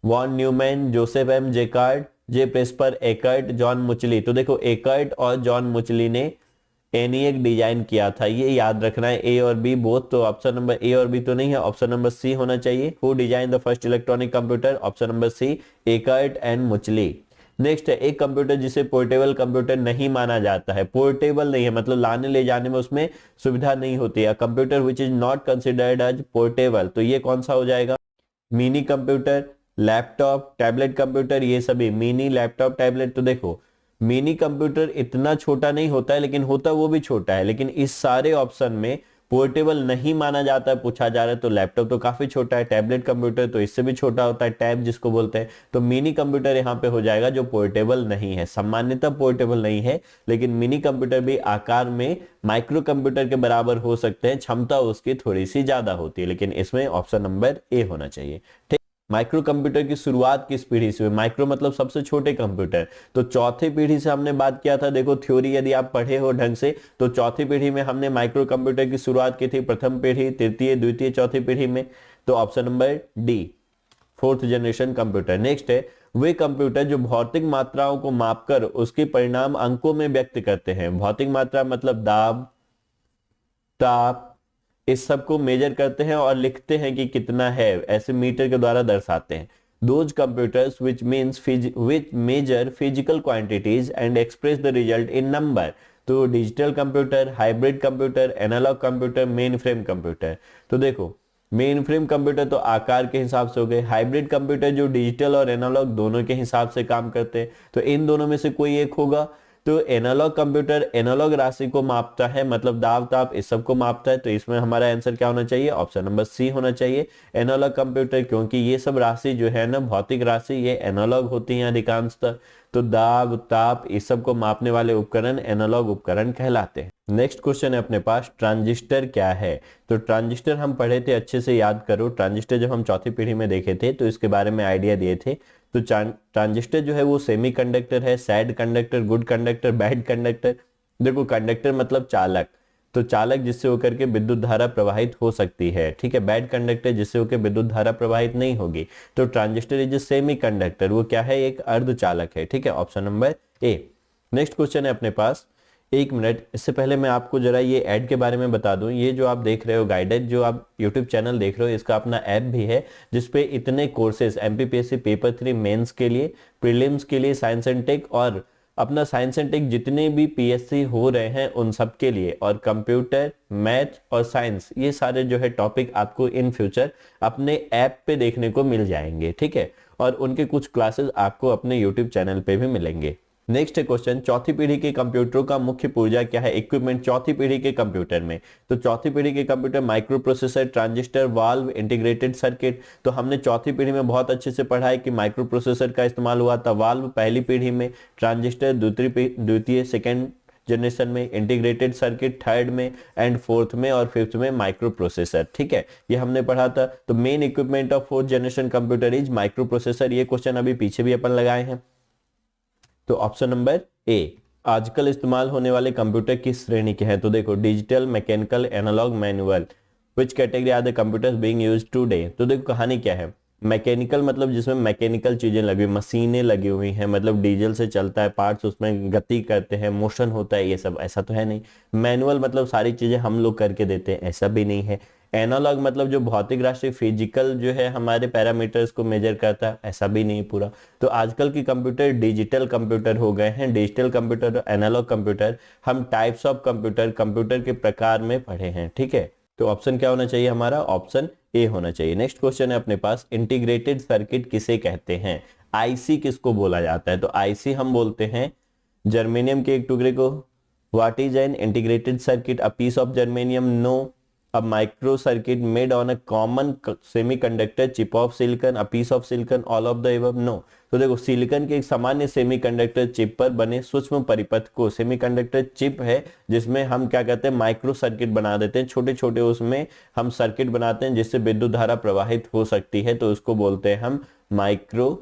von Neumann, Joseph M Jacquard, J Presper Eckert, John Mauchly. तो देखो एकर्ट और जॉन मुचली ने एनिएक डिजाइन किया था, ये याद रखना है। ए और बी बोथ, तो ऑप्शन नंबर ए और बी तो नहीं है, ऑप्शन नंबर सी होना चाहिए। Who design the first electronic computer, option number C, Eckert and Mauchly. Next है एक कंप्यूटर जिसे पोर्टेबल कंप्यूटर नहीं माना जाता है। पोर्टेबल नहीं है मतलब लाने ले जाने में उसमें सुविधा नहीं होती है। Computer which is not considered as portable, तो ये कौन सा हो जाएगा, mini computer, laptop, tablet computer, ये सभी मिनी, लैपटॉप, टैबलेट। तो देखो मिनी कंप्यूटर इतना छोटा नहीं होता है, लेकिन होता वो भी छोटा है, लेकिन इस सारे ऑप्शन में पोर्टेबल नहीं माना जाता है पूछा जा रहा है। तो लैपटॉप तो काफी छोटा है, टैबलेट कंप्यूटर तो इससे भी छोटा होता है, टैब जिसको बोलते हैं। तो मिनी कंप्यूटर यहाँ पे हो जाएगा जो पोर्टेबल नहीं है, सामान्यतः पोर्टेबल नहीं है, लेकिन मिनी कंप्यूटर भी आकार में माइक्रो कंप्यूटर के बराबर हो सकते हैं, क्षमता उसकी थोड़ी सी ज्यादा होती है, लेकिन इसमें ऑप्शन नंबर ए होना चाहिए। ठीक, माइक्रो कंप्यूटर की शुरुआत किस पीढ़ी से हुई, माइक्रो मतलब सबसे छोटे कंप्यूटर, तो चौथी पीढ़ी से हमने बात किया था। देखो थ्योरी यदि आप पढ़े हो ढंग से, तो चौथी पीढ़ी में हमने माइक्रो कंप्यूटर की शुरुआत की थी, प्रथम पीढ़ी, तृतीय, द्वितीय, चौथी पीढ़ी में। तो option number D, fourth generation computer. Next है वे कंप्यूटर जो भौतिक मात्राओं को मापकर उसके परिणाम अंकों में व्यक्त करते हैं। भौतिक मात्रा मतलब दाब, ताप, इस सब को मेजर करते हैं और लिखते हैं कि कितना है, ऐसे मीटर के द्वारा दर्शाते हैं। Those computers which measure physical quantities and express the result in number। तो digital computer, hybrid computer, analogue computer, main frame computer. तो देखो मेन फ्रेम कंप्यूटर तो आकार के हिसाब से हो गए, हाइब्रिड कंप्यूटर जो डिजिटल और एनालॉग दोनों के हिसाब से काम करते हैं, तो इन दोनों में से कोई एक होगा। तो एनालॉग कंप्यूटर एनालॉग राशि को मापता है, मतलब दाब ताप इस सब को मापता है, तो इसमें हमारा आंसर क्या होना चाहिए, ऑप्शन नंबर सी होना चाहिए, एनालॉग कंप्यूटर। क्योंकि ये सब राशि जो है ना, भौतिक राशि, ये एनालॉग होती है अधिकांशतः, तो दाब ताप इस सब को मापने वाले उपकरण एनालॉग उपकरण कहलाते हैं। नेक्स्ट क्वेश्चन है अपने पास, ट्रांजिस्टर क्या है। तो ट्रांजिस्टर हम पढ़े थे, अच्छे से याद करो। ट्रांजिस्टर जब हम चौथी पीढ़ी में देखे थे तो इसके बारे में आइडिया दिए थे। तो ट्रांजिस्टर जो है वो सेमी कंडक्टर है, sad conductor, good conductor, bad conductor. देखो कंडक्टर मतलब चालक, तो चालक जिससे होकर के विद्युत धारा प्रवाहित हो सकती है। ठीक है, बैड कंडक्टर जिससे होकर विद्युत धारा प्रवाहित नहीं होगी। तो ट्रांजिस्टर इज सेमी कंडक्टर, वो क्या है, एक अर्धचालक है। ठीक है, ऑप्शन नंबर ए। नेक्स्ट क्वेश्चन है अपने पास, एक मिनट, इससे पहले मैं आपको जरा ये ऐड के बारे में बता दूं। ये जो आप देख रहे हो गाइडेड, जो आप यूट्यूब चैनल देख रहे हो, इसका अपना ऐप भी है जिसपे इतने कोर्सेज एमपीपीएससी पेपर 3 मेंस के लिए, प्रीलिम्स के लिए, साइंस एंड टेक, और अपना साइंस एंड टेक जितने भी पीएससी हो रहे हैं उन सब के लिए, और कंप्यूटर, मैथ और साइंस, ये सारे जो है टॉपिक आपको इन फ्यूचर अपने ऐप पे देखने को मिल जाएंगे। ठीक है, और उनके कुछ क्लासेस आपको अपने यूट्यूब चैनल पे भी मिलेंगे। नेक्स्ट है क्वेश्चन, चौथी पीढ़ी के कंप्यूटरों का मुख्य पुर्जा क्या है, इक्विपमेंट चौथी पीढ़ी के कंप्यूटर में। तो चौथी पीढ़ी के computer micro processor, transistor, valve, integrated circuit. तो हमने चौथी पीढ़ी में बहुत अच्छे से पढ़ा है कि माइक्रो प्रोसेसर का इस्तेमाल हुआ था, वाल्व पहली पीढ़ी में, ट्रांजिस्टर द्वितीय सेकेंड जनरेशन में, इंटीग्रेटेड सर्किट थर्ड में, एंड फोर्थ में, और फिफ्थ में माइक्रो प्रोसेसर। ठीक है, ये हमने पढ़ा था। तो main equipment of fourth generation computer is micro processor. ये क्वेश्चन अभी पीछे भी अपन लगाए हैं, तो ऑप्शन नंबर ए। आजकल इस्तेमाल होने वाले कंप्यूटर किस श्रेणी के हैं। तो देखो digital, mechanical, analogue, manual. Which category are the computers being used today. तो देखो कहानी क्या है, मैकेनिकल मतलब जिसमें मैकेनिकल चीजें लगी, मशीनें लगी हुई हैं, मतलब डीजल से चलता है, पार्ट्स उसमें गति करते हैं, मोशन होता है, ये सब, ऐसा तो है नहीं। मैनुअल मतलब सारी चीजें हम लोग करके देते हैं, ऐसा भी नहीं है। एनालॉग मतलब जो भौतिक राशि फिजिकल जो है हमारे पैरामीटर्स को मेजर करता है, ऐसा भी नहीं पूरा। तो आजकल की कंप्यूटर डिजिटल कंप्यूटर हो गए हैं। डिजिटल कंप्यूटर और एनालॉग कंप्यूटर, हम टाइप्स ऑफ कंप्यूटर, कंप्यूटर के प्रकार में पढ़े हैं, ठीक है। तो ऑप्शन क्या होना चाहिए हमारा? ऑप्शन ए होना चाहिए। नेक्स्ट क्वेश्चन है अपने पास, इंटीग्रेटेड सर्किट किसे कहते हैं? आईसी किसको बोला जाता है? तो आईसी हम बोलते हैं जर्मेनियम के एक टुकड़े को। What is an integrated circuit? A piece of germanium? No. A micro circuit made on a common semiconductor chip of silicon? A piece of silicon? All of the above? No. तो देखो, सिलिकॉन के एक सामान्य सेमीकंडक्टर चिप पर बने सूक्ष्म परिपथ को, सेमीकंडक्टर चिप है जिसमें हम क्या कहते हैं, माइक्रो सर्किट बना देते हैं, छोटे छोटे उसमें हम सर्किट बनाते हैं जिससे विद्युत धारा प्रवाहित हो सकती है, तो उसको बोलते हैं हम माइक्रो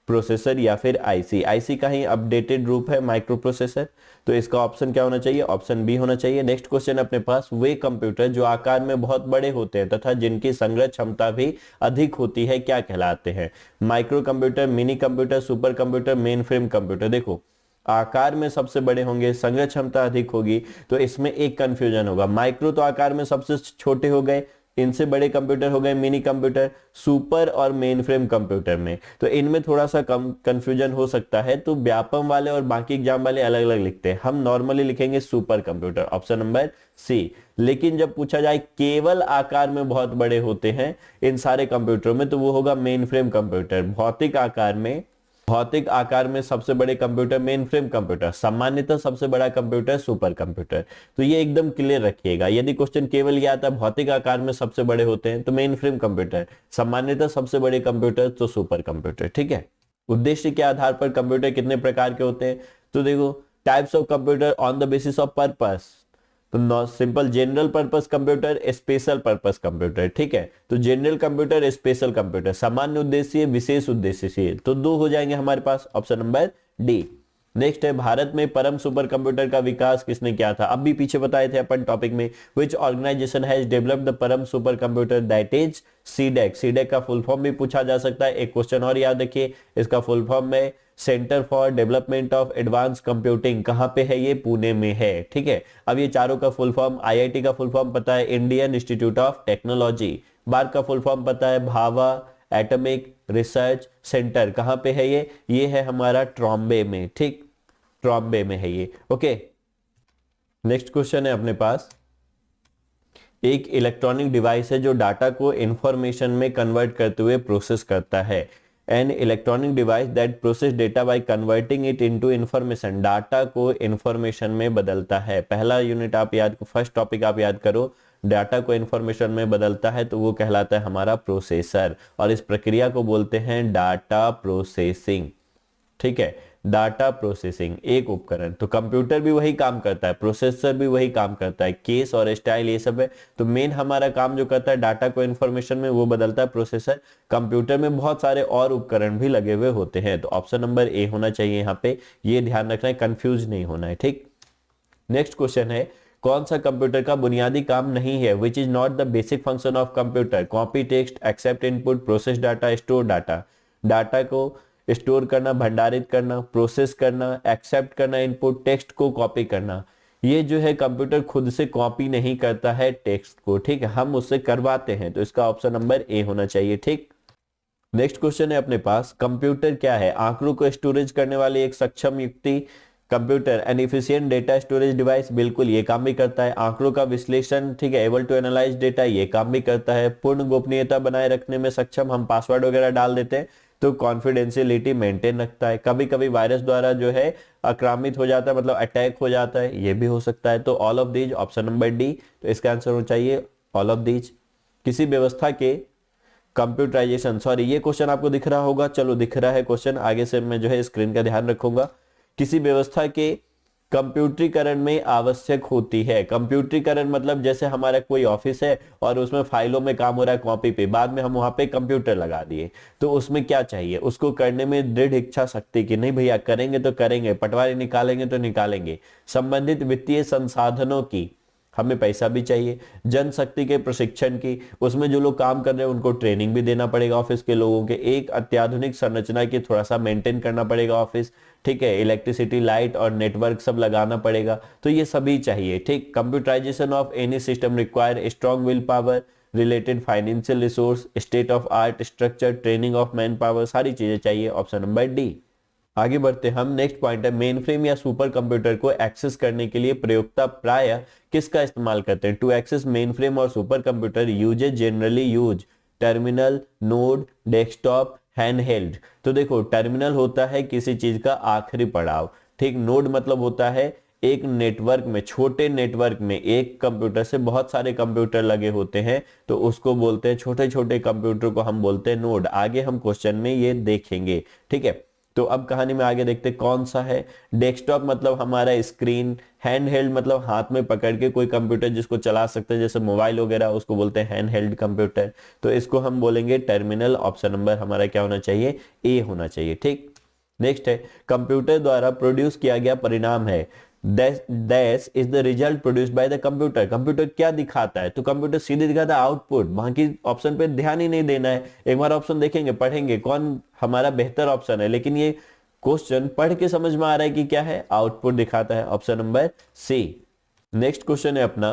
प्रोसेसर या फिर आईसी। आईसी का ही अपडेटेड रूप है माइक्रो प्रोसेसर। तो इसका ऑप्शन क्या होना चाहिए? ऑप्शन बी होना चाहिए। नेक्स्ट क्वेश्चन अपने पास, वे कंप्यूटर जो आकार में बहुत बड़े होते हैं तथा जिनकी संग्रह क्षमता भी अधिक होती है क्या कहलाते हैं? Micro computer, mini computer, super computer, main frame computer. देखो, आकार में सबसे बड़े होंगे, संग्रह क्षमता अधिक होगी, तो इसमें एक कंफ्यूजन होगा। माइक्रो तो आकार में सबसे छोटे हो गए, इनसे बड़े कंप्यूटर हो गए मिनी कंप्यूटर। सुपर और मेन फ्रेम कंप्यूटर में तो इनमें थोड़ा सा कम कंफ्यूजन हो सकता है, तो व्यापम वाले और बाकी एग्जाम वाले अलग अलग लिखते हैं। हम नॉर्मली लिखेंगे super computer, option number C. लेकिन जब पूछा जाए केवल आकार में बहुत बड़े होते हैं इन सारे कंप्यूटरों में, तो वो होगा मेन फ्रेम कंप्यूटर। भौतिक आकार में सबसे बड़े कंप्यूटर मेन फ्रेम कंप्यूटर, सामान्यतः सबसे बड़ा कंप्यूटर सुपर कंप्यूटर। तो ये एकदम क्लियर रखिएगा। यदि क्वेश्चन केवल ये आता है भौतिक आकार में सबसे बड़े होते हैं तो मेन फ्रेम कंप्यूटर, सामान्यतः सबसे बड़े कंप्यूटर तो सुपर कंप्यूटर, ठीक है। उद्देश्य के आधार पर कंप्यूटर कितने प्रकार के होते हैं? तो देखो, types of computer on the basis of purpose. तो not simple general purpose computer, special purpose computer, ठीक है। तो जनरल कंप्यूटर, स्पेशल कंप्यूटर, सामान्य उद्देश्य, विशेष उद्देश्य से, तो दो हो जाएंगे हमारे पास, ऑप्शन नंबर डी। नेक्स्ट है, भारत में परम सुपर कंप्यूटर का विकास किसने किया था? अब भी पीछे बताए थे अपन टॉपिक में। विच ऑर्गेनाइजेशन हैज डेवलप्ड द परम super computer? That is CDAC. CDAC का फुल फॉर्म भी पूछा जा सकता है। एक क्वेश्चन और याद रखिए, इसका फुल फॉर्म में centre for development of advance computing. कहां पे है ये? पुणे में है, ठीक है। अब ये चारों का फुल फॉर्म, आईआईटी का फुल फॉर्म पता है, इंडियन इंस्टीट्यूट ऑफ टेक्नोलॉजी। बार का फुल फॉर्म पता है, भाभा एटॉमिक रिसर्च सेंटर। कहां पे है ये है हमारा ट्रॉम्बे में, ठीक, ट्रॉम्बे में है ये, ओके। नेक्स्ट क्वेश्चन है अपने पास, एक इलेक्ट्रॉनिक डिवाइस है जो डाटा को इंफॉर्मेशन में कन्वर्ट करते हुए प्रोसेस करता है। An electronic device that process data by converting it into information. Data को इंफॉर्मेशन में बदलता है। पहला यूनिट आप याद, फर्स्ट टॉपिक आप याद करो, डाटा को इंफॉर्मेशन में बदलता है तो वो कहलाता है हमारा प्रोसेसर, और इस प्रक्रिया को बोलते हैं डाटा प्रोसेसिंग, ठीक है। डाटा प्रोसेसिंग एक उपकरण, तो कंप्यूटर भी वही काम करता है, प्रोसेसर भी वही काम करता है, केस और स्टाइल ये सब है। तो मेन हमारा काम जो करता है डाटा को इंफॉर्मेशन में, वो बदलता है प्रोसेसर। कंप्यूटर में बहुत सारे और उपकरण भी लगे हुए होते हैं, तो ऑप्शन नंबर ए होना चाहिए यहाँ पे। ये ध्यान रखना है, कंफ्यूज नहीं होना है, ठीक। नेक्स्ट क्वेश्चन है, कौन सा कंप्यूटर का बुनियादी काम नहीं है? Which is not the basic function of computer? Copy text, accept input, process data, store data. Data को स्टोर करना, भंडारित करना, प्रोसेस करना, एक्सेप्ट करना इनपुट, टेक्स्ट को कॉपी करना। ये जो है कंप्यूटर खुद से कॉपी नहीं करता है टेक्स्ट को, ठीक है, हम उससे करवाते हैं, तो इसका ऑप्शन नंबर ए होना चाहिए, ठीक। नेक्स्ट क्वेश्चन है अपने पास, कंप्यूटर क्या है? आंकड़ों को स्टोरेज करने वाली एक सक्षम युक्ति। Computer N efficient data storage device, बिल्कुल ये काम भी करता है। आंकड़ों का विश्लेषण, ठीक है, एबल टू एनालाइज डेटा, ये काम भी करता है। पूर्ण गोपनीयता बनाए रखने में सक्षम, हम पासवर्ड वगैरह डाल देते हैं तो कॉन्फिडेंशियलिटी मेंटेन रखता है। कभी कभी वायरस द्वारा जो है आक्रामित हो जाता है, मतलब अटैक हो जाता है, ये भी हो सकता है। तो all of these, option number D, तो इसका आंसर होना चाहिए ऑल ऑफ दीज। किसी व्यवस्था के कंप्यूटराइजेशन, सॉरी ये क्वेश्चन आपको दिख रहा होगा, चलो दिख रहा है क्वेश्चन, आगे से मैं जो है स्क्रीन का ध्यान रखूंगा। किसी व्यवस्था के कंप्यूटरीकरण में आवश्यक होती है। कंप्यूटरीकरण मतलब जैसे हमारा कोई ऑफिस है और उसमें फाइलों में काम हो रहा है कॉपी पे, बाद में हम वहां पे कंप्यूटर लगा दिए, तो उसमें क्या चाहिए? उसको करने में दृढ़ इच्छा शक्ति की, नहीं भैया करेंगे तो करेंगे, पटवारी निकालेंगे तो निकालेंगे। संबंधित वित्तीय संसाधनों की, हमें पैसा भी चाहिए। जनशक्ति के प्रशिक्षण की, उसमें जो लोग काम कर रहे हैं उनको ट्रेनिंग भी देना पड़ेगा ऑफिस के लोगों के। एक अत्याधुनिक संरचना की, थोड़ा सा मेंटेन करना पड़ेगा ऑफिस, ठीक है। इलेक्ट्रिसिटी, लाइट और नेटवर्क सब लगाना पड़ेगा, तो ये सभी चाहिए, ठीक। Computerisation of any system require strong will power, related financial resource, state of art structure, training of man power, सारी चीजें चाहिए। Option number D. आगे बढ़ते हम, नेक्स्ट पॉइंट है मेन फ्रेम या सुपर कंप्यूटर को एक्सेस करने के लिए प्रयोक्ता प्राय किसका इस्तेमाल करते हैं? टू एक्सेस मेन फ्रेम और सुपर कंप्यूटर यूजेज generally use terminal, node, desktop, handheld. तो देखो, टर्मिनल होता है किसी चीज का आखिरी पड़ाव, ठीक। नोड मतलब होता है एक नेटवर्क में, छोटे नेटवर्क में एक कंप्यूटर से बहुत सारे कंप्यूटर लगे होते हैं, तो उसको बोलते हैं, छोटे छोटे कंप्यूटर को हम बोलते हैं नोड। आगे हम क्वेश्चन में ये देखेंगे, ठीक है। तो अब कहानी में आगे देखते कौन सा है। डेस्कटॉप मतलब हमारा स्क्रीन, हैंड हेल्ड मतलब हाथ में पकड़ के कोई कंप्यूटर जिसको चला सकते हैं, जैसे मोबाइल वगैरह, उसको बोलते हैं हैंड हेल्ड कंप्यूटर। तो इसको हम बोलेंगे टर्मिनल। ऑप्शन नंबर हमारा क्या होना चाहिए? ए होना चाहिए, ठीक। नेक्स्ट है कंप्यूटर द्वारा प्रोड्यूस किया गया परिणाम है dash is the result produced by the computer. Computer क्या दिखाता है? तो कंप्यूटर सीधे दिखाता है आउटपुट, बाकी ऑप्शन पे ध्यान ही नहीं देना है। एक बार ऑप्शन देखेंगे, पढ़ेंगे कौन हमारा बेहतर ऑप्शन है, लेकिन ये क्वेश्चन पढ़ के समझ में आ रहा है कि क्या है, आउटपुट दिखाता है। Option number C. Next question है अपना,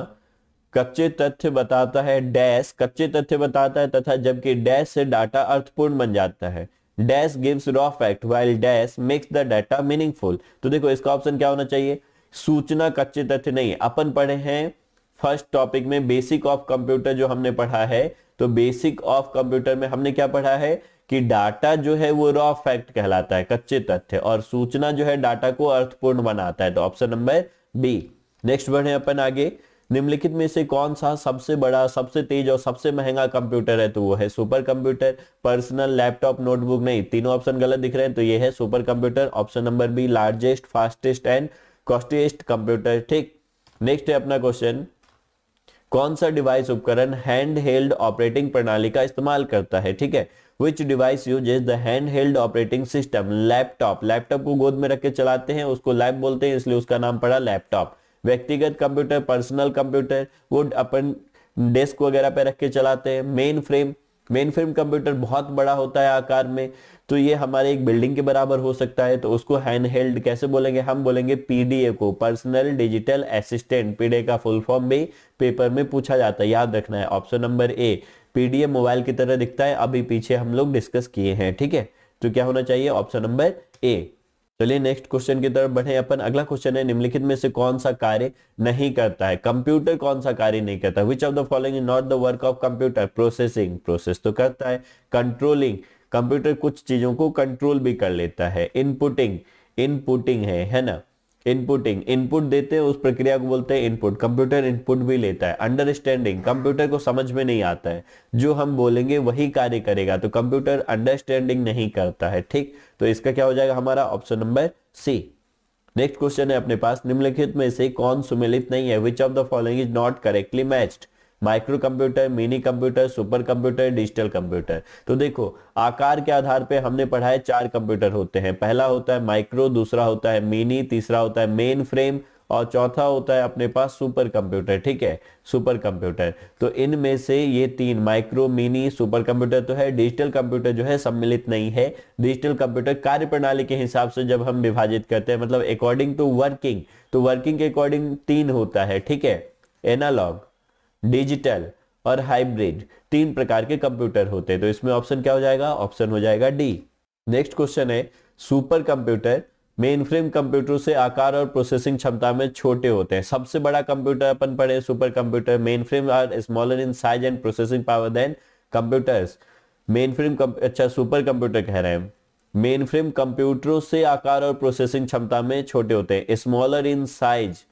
कच्चे तथ्य बताता है डैश, कच्चे तथ्य बताता है तथा जबकि डैश से डाटा अर्थपूर्ण बन जाता है। Dash gives raw fact while dash makes the data meaningful. तो देखो इसका ऑप्शन क्या होना चाहिए? सूचना कच्चे तथ्य नहीं। अपन पढ़े हैं फर्स्ट टॉपिक में बेसिक ऑफ कंप्यूटर जो हमने पढ़ा है, तो बेसिक ऑफ कंप्यूटर में हमने क्या पढ़ा है कि डाटा जो है वो रॉ फैक्ट कहलाता है, कच्चे तथ्य, और सूचना जो है डाटा को अर्थपूर्ण बनाता है। तो ऑप्शन नंबर बी। नेक्स्ट बढ़े अपन आगे, निम्नलिखित में से कौन सा सबसे बड़ा, सबसे तेज और सबसे महंगा कंप्यूटर है? तो वो है super computer. Personal, laptop, notebook नहीं, तीनों ऑप्शन गलत दिख रहे हैं, तो ये है super computer. Option number B, largest, fastest and costest computer, ठीक। नेक्स्ट है अपना क्वेश्चन, कौन सा डिवाइस उपकरण हैंड हेल्ड ऑपरेटिंग प्रणाली का इस्तेमाल करता है? ठीक है, विच device uses the hand held operating system? Laptop, laptop को गोद में रख के चलाते हैं, उसको लैप बोलते हैं, इसलिए उसका नाम पड़ा लैपटॉप। व्यक्तिगत कंप्यूटर, पर्सनल कंप्यूटर, वो अपन डेस्क वगैरह पे रख के चलाते हैं। Main frame, main frame computer बहुत बड़ा होता है आकार में, तो ये हमारे एक बिल्डिंग के बराबर हो सकता है, तो उसको हैंड हेल्ड कैसे बोलेंगे? हम बोलेंगे पीडीए को, पर्सनल डिजिटल असिस्टेंट। पीडीए का फुल फॉर्म भी पेपर में पूछा जाता है, याद रखना है। ऑप्शन नंबर ए, पीडीए मोबाइल की तरह दिखता है, अभी पीछे हम लोग डिस्कस किए हैं, ठीक है। तो क्या होना चाहिए? ऑप्शन नंबर ए। चलिए नेक्स्ट क्वेश्चन की तरफ बढ़े अपन। अगला क्वेश्चन है, निम्नलिखित में से कौन सा कार्य नहीं करता है? कंप्यूटर कौन सा कार्य नहीं करता? विच of the following is not the work of computer? Processing, process तो करता है। कंट्रोलिंग, कंप्यूटर कुछ चीजों को कंट्रोल भी कर लेता है। इनपुटिंग, इनपुटिंग है ना, इनपुटिंग, इनपुट देते हैं उस प्रक्रिया को बोलते हैं इनपुट, कंप्यूटर इनपुट भी लेता है। अंडरस्टैंडिंग, कंप्यूटर को समझ में नहीं आता है, जो हम बोलेंगे वही कार्य करेगा, तो कंप्यूटर अंडरस्टैंडिंग नहीं करता है, ठीक। तो इसका क्या हो जाएगा हमारा? Option number C. Next question है अपने पास, निम्नलिखित में से कौन सुमेलित नहीं है? Which of the following is not correctly matched? Micro computer, mini computer, super computer, digital computer. तो देखो आकार के आधार पे हमने पढ़ा है 4 कंप्यूटर होते हैं। पहला होता है माइक्रो, दूसरा होता है मिनी, तीसरा होता है मेन फ्रेम, और चौथा होता है अपने पास सुपर कंप्यूटर, ठीक है, सुपर कंप्यूटर। तो इनमें से ये 3 माइक्रो, मिनी, सुपर कंप्यूटर तो है। डिजिटल कंप्यूटर जो है सम्मिलित नहीं है। डिजिटल कंप्यूटर कार्य प्रणाली के हिसाब से जब हम विभाजित करते हैं, मतलब अकॉर्डिंग टू वर्किंग, तो वर्किंग के अकॉर्डिंग 3 होता है, ठीक है। एनालॉग, डिजिटल और हाइब्रिड, 3 प्रकार के कंप्यूटर होते हैं। तो इसमें ऑप्शन क्या हो जाएगा? ऑप्शन हो जाएगा डी। नेक्स्ट क्वेश्चन है, सुपर कंप्यूटर मेनफ्रेम कंप्यूटर से आकार और प्रोसेसिंग क्षमता में छोटे होते हैं। सबसे बड़ा कंप्यूटर अपन पढ़े super computer. Mainframe are smaller in size and processing power than computers. Mainframe अच्छा सुपर कंप्यूटर कह रहे हैं, मेनफ्रेम कंप्यूटरों से आकार और प्रोसेसिंग क्षमता में छोटे होते हैं। Smaller in size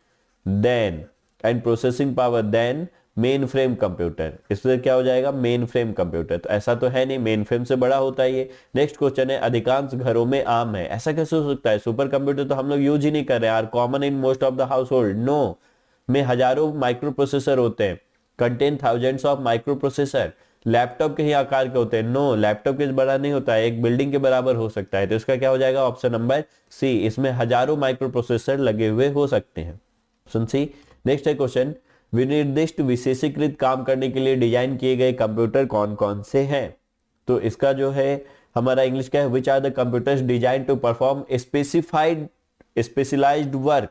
than and processing power than main frame computer. इसमें क्या हो जाएगा? Main frame computer. तो ऐसा तो है नहीं, मेन फ्रेम से बड़ा होता है ये। नेक्स्ट क्वेश्चन है, अधिकांश घरों में आम है। ऐसा कैसे हो सकता है? सुपर कंप्यूटर तो हम लोग यूज ही नहीं कर रहे, are common in most of the household. No, में हजारों माइक्रो प्रोसेसर होते हैं, contain thousands of micro processor. Laptop के ही आकार के होते हैं। नो, लैपटॉप के बड़ा नहीं होता है, एक बिल्डिंग के बराबर हो सकता है। तो इसका क्या हो जाएगा? ऑप्शन नंबर सी, इसमें हजारों माइक्रो प्रोसेसर लगे हुए हो सकते हैं। Option C. नेक्स्ट है क्वेश्चन, विनिर्दिष्ट विशेषीकृत काम करने के लिए डिजाइन किए गए कंप्यूटर कौन कौन से हैं? तो इसका जो है हमारा इंग्लिश का है, which are the computers design to perform specified specialised work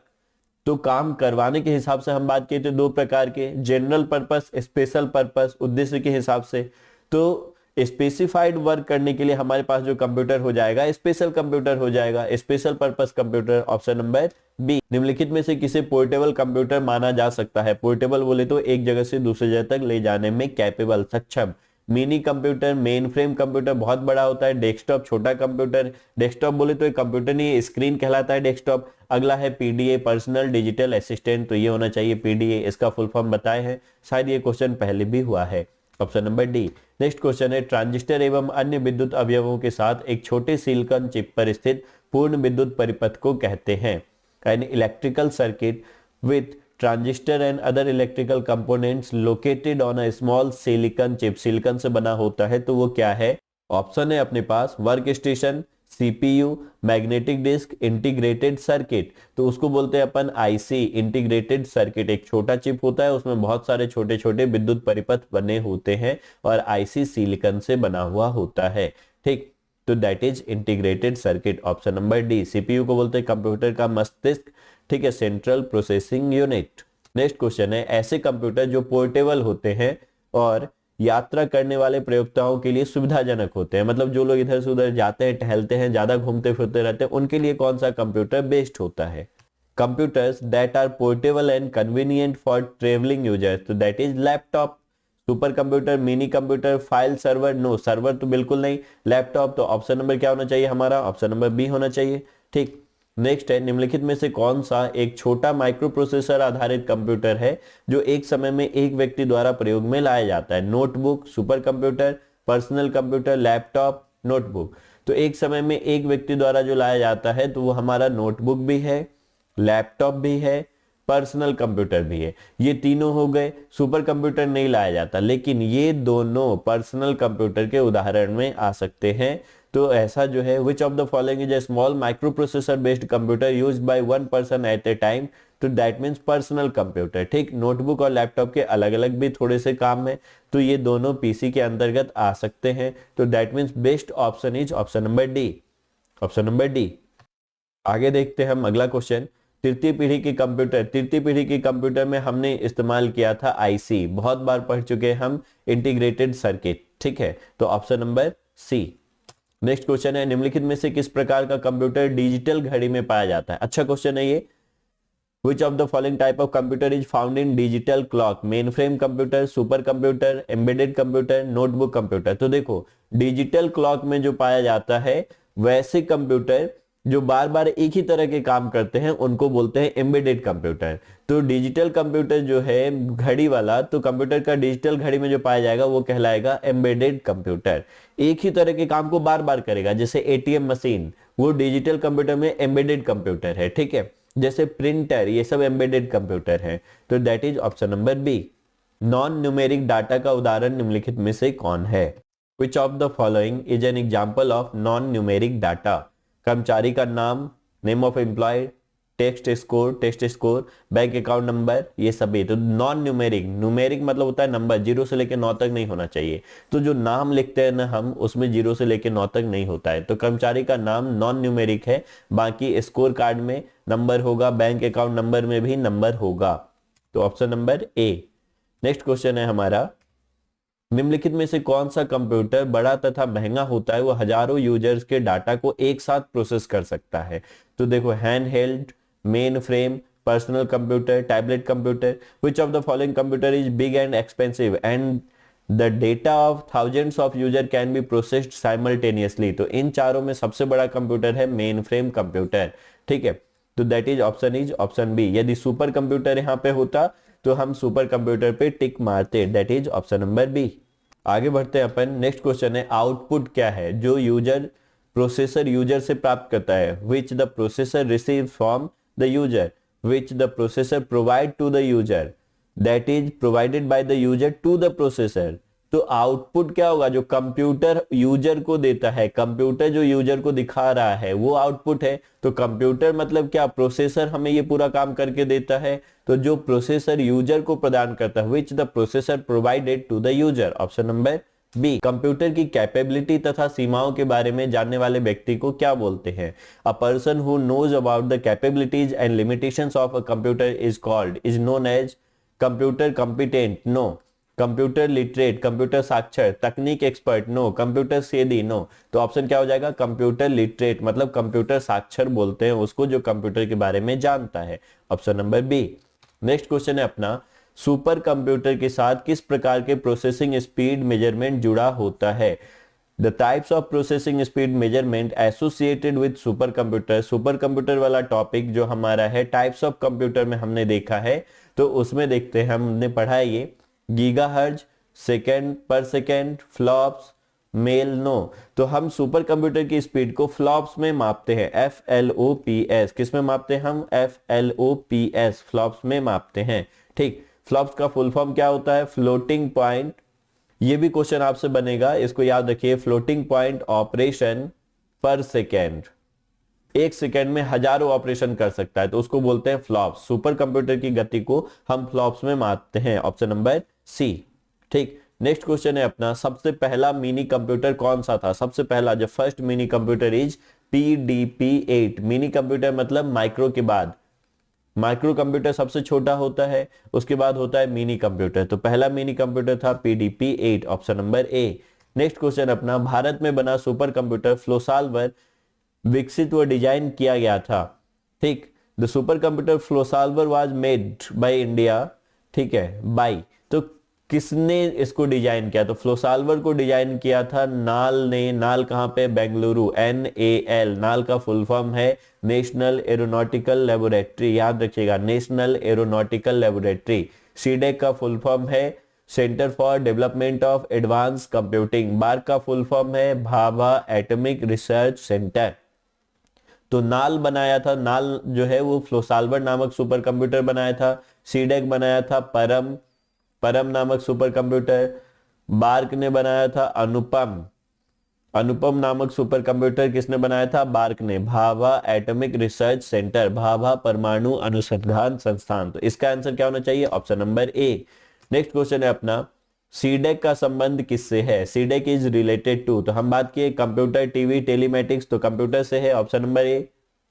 तो काम करवाने के हिसाब से हम बात किए थे दो प्रकार के, जनरल पर्पस, स्पेशल पर्पस, उद्देश्य के हिसाब से। तो स्पेसिफाइड वर्क करने के लिए हमारे पास जो कंप्यूटर हो जाएगा स्पेशल कंप्यूटर हो जाएगा, special purpose computer, option number B. निम्नलिखित में से किसे पोर्टेबल कंप्यूटर माना जा सकता है? पोर्टेबल बोले तो एक जगह से दूसरी जगह तक ले जाने में कैपेबल, सक्षम। Mini computer, main frame computer बहुत बड़ा होता है, डेस्कटॉप छोटा कंप्यूटर। डेस्कटॉप बोले तो एक कंप्यूटर नहीं, स्क्रीन कहलाता है डेस्कटॉप। अगला है पीडीए, पर्सनल डिजिटल असिस्टेंट, तो ये होना चाहिए पीडीए, इसका फुल फॉर्म बताए हैं, शायद ये क्वेश्चन पहले भी हुआ है, option number D. Next question है, ट्रांजिस्टर एवं अन्य विद्युत अवयवों के साथ एक छोटे सिलिकॉन चिप पर स्थित पूर्ण विद्युत परिपथ को कहते हैं। An electrical circuit with transistor and other electrical components located on a small silicon chip, silicon से बना होता है, तो वो क्या है? ऑप्शन है अपने पास work station, CPU, magnetic disk, integrated circuit. तो उसको बोलते हैं अपन आईसी, इंटीग्रेटेड सर्किट। एक छोटा चिप होता है, उसमें बहुत सारे छोटे छोटे विद्युत परिपथ बने होते हैं और आईसी सिलिकॉन से बना हुआ होता है, ठीक। तो that is integrated circuit, option number D. CPU को बोलते हैं कंप्यूटर का मस्तिष्क, ठीक है, central processing unit. Next question है, ऐसे कंप्यूटर जो पोर्टेबल होते हैं और यात्रा करने वाले प्रयोक्ताओं के लिए सुविधाजनक होते हैं, मतलब जो लोग इधर से उधर जाते हैं, टहलते हैं, ज्यादा घूमते फिरते रहते हैं, उनके लिए कौन सा कंप्यूटर बेस्ट होता है? Computers that are portable and convenient for travelling users, तो that is laptop. Super computer, mini computer, file server, no server तो बिल्कुल नहीं, लैपटॉप। तो ऑप्शन नंबर क्या होना चाहिए हमारा? ऑप्शन नंबर बी होना चाहिए, ठीक। नेक्स्ट है, निम्नलिखित में से कौन सा एक छोटा माइक्रो प्रोसेसर आधारित कंप्यूटर है जो एक समय में एक व्यक्ति द्वारा प्रयोग में लाया जाता है? Notebook, super computer, personal computer, laptop, notebook. तो एक समय में एक व्यक्ति द्वारा जो लाया जाता है तो वो हमारा नोटबुक भी है, लैपटॉप भी है, पर्सनल कंप्यूटर भी है। ये तीनों हो गए। सुपर कंप्यूटर नहीं लाया जाता, लेकिन ये दोनों पर्सनल कंप्यूटर के उदाहरण में आ सकते हैं। तो ऐसा जो है, which of the following is a small micro processor based computer used by one person at A time, तो दैट मीन्स पर्सनल कंप्यूटर, ठीक। नोटबुक और लैपटॉप के अलग अलग भी थोड़े से काम है, तो ये दोनों पीसी के अंतर्गत आ सकते हैं, तो that means best option is option number D, option number D. आगे देखते हैं हम अगला क्वेश्चन। तृतीय पीढ़ी के कंप्यूटर, तृतीय पीढ़ी के कंप्यूटर में हमने इस्तेमाल किया था आईसी, बहुत बार पढ़ चुके हैं हम, इंटीग्रेटेड सर्किट, ठीक है। तो option number C. Next question है, निम्नलिखित में से किस प्रकार का कंप्यूटर डिजिटल घड़ी में पाया जाता है? अच्छा क्वेश्चन है ये। Which of the following type of computer is found in digital clock? Mainframe computer, super computer, embedded computer, notebook computer. तो देखो, डिजिटल क्लॉक में जो पाया जाता है वैसे कंप्यूटर जो बार बार एक ही तरह के काम करते हैं उनको बोलते हैं एम्बेडेड कंप्यूटर। तो डिजिटल कंप्यूटर जो है घड़ी वाला, तो कंप्यूटर का डिजिटल घड़ी में जो पाया जाएगा वो कहलाएगा एम्बेडेड कंप्यूटर। एक ही तरह के काम को बार बार करेगा, जैसे एटीएम मशीन, वो डिजिटल कंप्यूटर में एम्बेडेड कंप्यूटर है, ठीक है। जैसे प्रिंटर, ये सब एम्बेडेड कंप्यूटर है, तो that is option number B. Non numeric data का उदाहरण निम्नलिखित में से कौन है? Which of the following is an example of non numeric data? कर्मचारी का नाम, name of employ, test score, bank account number, ये सभी। तो नॉन न्यूमेरिक, न्यूमेरिक मतलब होता है नंबर, 0 से लेकर 9 तक नहीं होना चाहिए। तो जो नाम लिखते हैं ना हम, उसमें 0 से लेकर 9 तक नहीं होता है। तो कर्मचारी का नाम नॉन न्यूमेरिक है, बाकी स्कोर कार्ड में नंबर होगा, बैंक अकाउंट नंबर में भी नंबर होगा। तो ऑप्शन नंबर ए। नेक्स्ट क्वेश्चन है हमारा, निम्नलिखित में से कौन सा कंप्यूटर बड़ा तथा महंगा होता है? वो हजारों यूजर्स के डाटा को एक साथ प्रोसेस कर सकता है। तो देखो, hand held, main frame, personal computer, tablet computer. Which of the following computer is big and expensive and the data of thousands of user can be processed simultaneously? तो इन चारों में सबसे बड़ा कंप्यूटर है मेन फ्रेम कंप्यूटर, ठीक है। तो दैट इज ऑप्शन बी। यदि सुपर कंप्यूटर यहाँ पे होता तो हम सुपर कंप्यूटर पे टिक मारते, that is option number B. आगे बढ़ते हैं अपन। नेक्स्ट क्वेश्चन है, आउटपुट क्या है जो प्रोसेसर यूजर से प्राप्त करता है? Which the processor receive from the user, which the processor provide to the user, that is provided by the user to the processor. तो आउटपुट क्या होगा? जो कंप्यूटर यूजर को देता है, कंप्यूटर जो यूजर को दिखा रहा है वो आउटपुट है। तो कंप्यूटर मतलब क्या? प्रोसेसर हमें ये पूरा काम करके देता है। तो जो प्रोसेसर यूजर को प्रदान करता है, which the processor provided to the user, option number B, computer की कैपेबिलिटी तथा सीमाओं के बारे में जानने वाले व्यक्ति को क्या बोलते हैं? A person who knows about the capabilities and limitations of a computer is known as computer competent, no. Computer literate, computer साक्षर, तकनीक एक्सपर्ट, नो। कंप्यूटर सेधी, नो। तो ऑप्शन क्या हो जाएगा? कंप्यूटर लिटरेट, मतलब कंप्यूटर साक्षर बोलते हैं उसको जो कंप्यूटर के बारे में जानता है। Option number B. Next question है अपना, सुपर कंप्यूटर के साथ किस प्रकार के प्रोसेसिंग स्पीड मेजरमेंट जुड़ा होता है? The types of processing speed measurement associated with super computer. Super computer वाला टॉपिक जो हमारा है टाइप्स ऑफ कंप्यूटर में हमने देखा है, तो उसमें देखते हैं, हमने पढ़ा है ये गीगाहर्ट्ज, सेकेंड पर सेकेंड, फ्लॉप्स, मेल, नो। तो हम सुपर कंप्यूटर की स्पीड को फ्लॉप्स में मापते हैं, FLOPS। किस में मापते हैं हम? FLOPS, फ्लॉप्स में मापते हैं। ठीक, फ्लॉप्स का फुल फॉर्म क्या होता है? Floating point. ये भी क्वेश्चन आपसे बनेगा, इसको याद रखिए, फ्लोटिंग पॉइंट ऑपरेशन पर सेकेंड। एक सेकेंड में हजारों ऑपरेशन कर सकता है, तो उसको बोलते हैं फ्लॉप्स। सुपर कंप्यूटर की गति को हम फ्लॉप्स में मापते हैं। Option number C. ठीक, नेक्स्ट क्वेश्चन है अपना, सबसे पहला मिनी कंप्यूटर कौन सा था? सबसे पहला जो first mini computer is PDP-8। Mini computer मतलब माइक्रो के बाद, माइक्रो कंप्यूटर सबसे छोटा होता है, उसके बाद होता है मिनी कंप्यूटर। तो पहला मिनी कंप्यूटर था PDP-8, ऑप्शन नंबर ए। नेक्स्ट क्वेश्चन अपना, भारत में बना सुपर कंप्यूटर फ्लोसाल्वर विकसित व डिजाइन किया गया था। ठीक, the super computer Flosolver was made by India. ठीक है, बाय, तो किसने इसको डिजाइन किया? तो फ्लोसाल्वर को डिजाइन किया था नाल ने। नाल कहां पे? बेंगलुरु, NAL। नाल का फुल फॉर्म है नेशनल एरोनॉटिकल लेबोरेटरी, याद रखिएगा, नेशनल एरोनॉटिकल लेबोरेटरी। सीडेक का फुल फॉर्म है centre for development of advance computing. BARC का फुल फॉर्म है भाभा एटॉमिक रिसर्च सेंटर। तो नाल बनाया था, नाल जो है वो फ्लोसाल्वर नामक सुपर कंप्यूटर बनाया था। सीडेक बनाया था परम, परम नामक सुपर कंप्यूटर। बार्क ने बनाया था अनुपम, अनुपम नामक सुपर कंप्यूटर किसने बनाया था? बार्क ने। Bhabha atomic research centre, Bhabha परमाणु अनुसंधान संस्थान। तो इसका आंसर क्या होना चाहिए? ऑप्शन नंबर ए। नेक्स्ट क्वेश्चन है अपना, सीडेक का संबंध किससे है? सीडेक इज रिलेटेड टू, तो हम बात किए कंप्यूटर, टीवी, टेलीमेटिक्स, तो कंप्यूटर से है, ऑप्शन नंबर ए।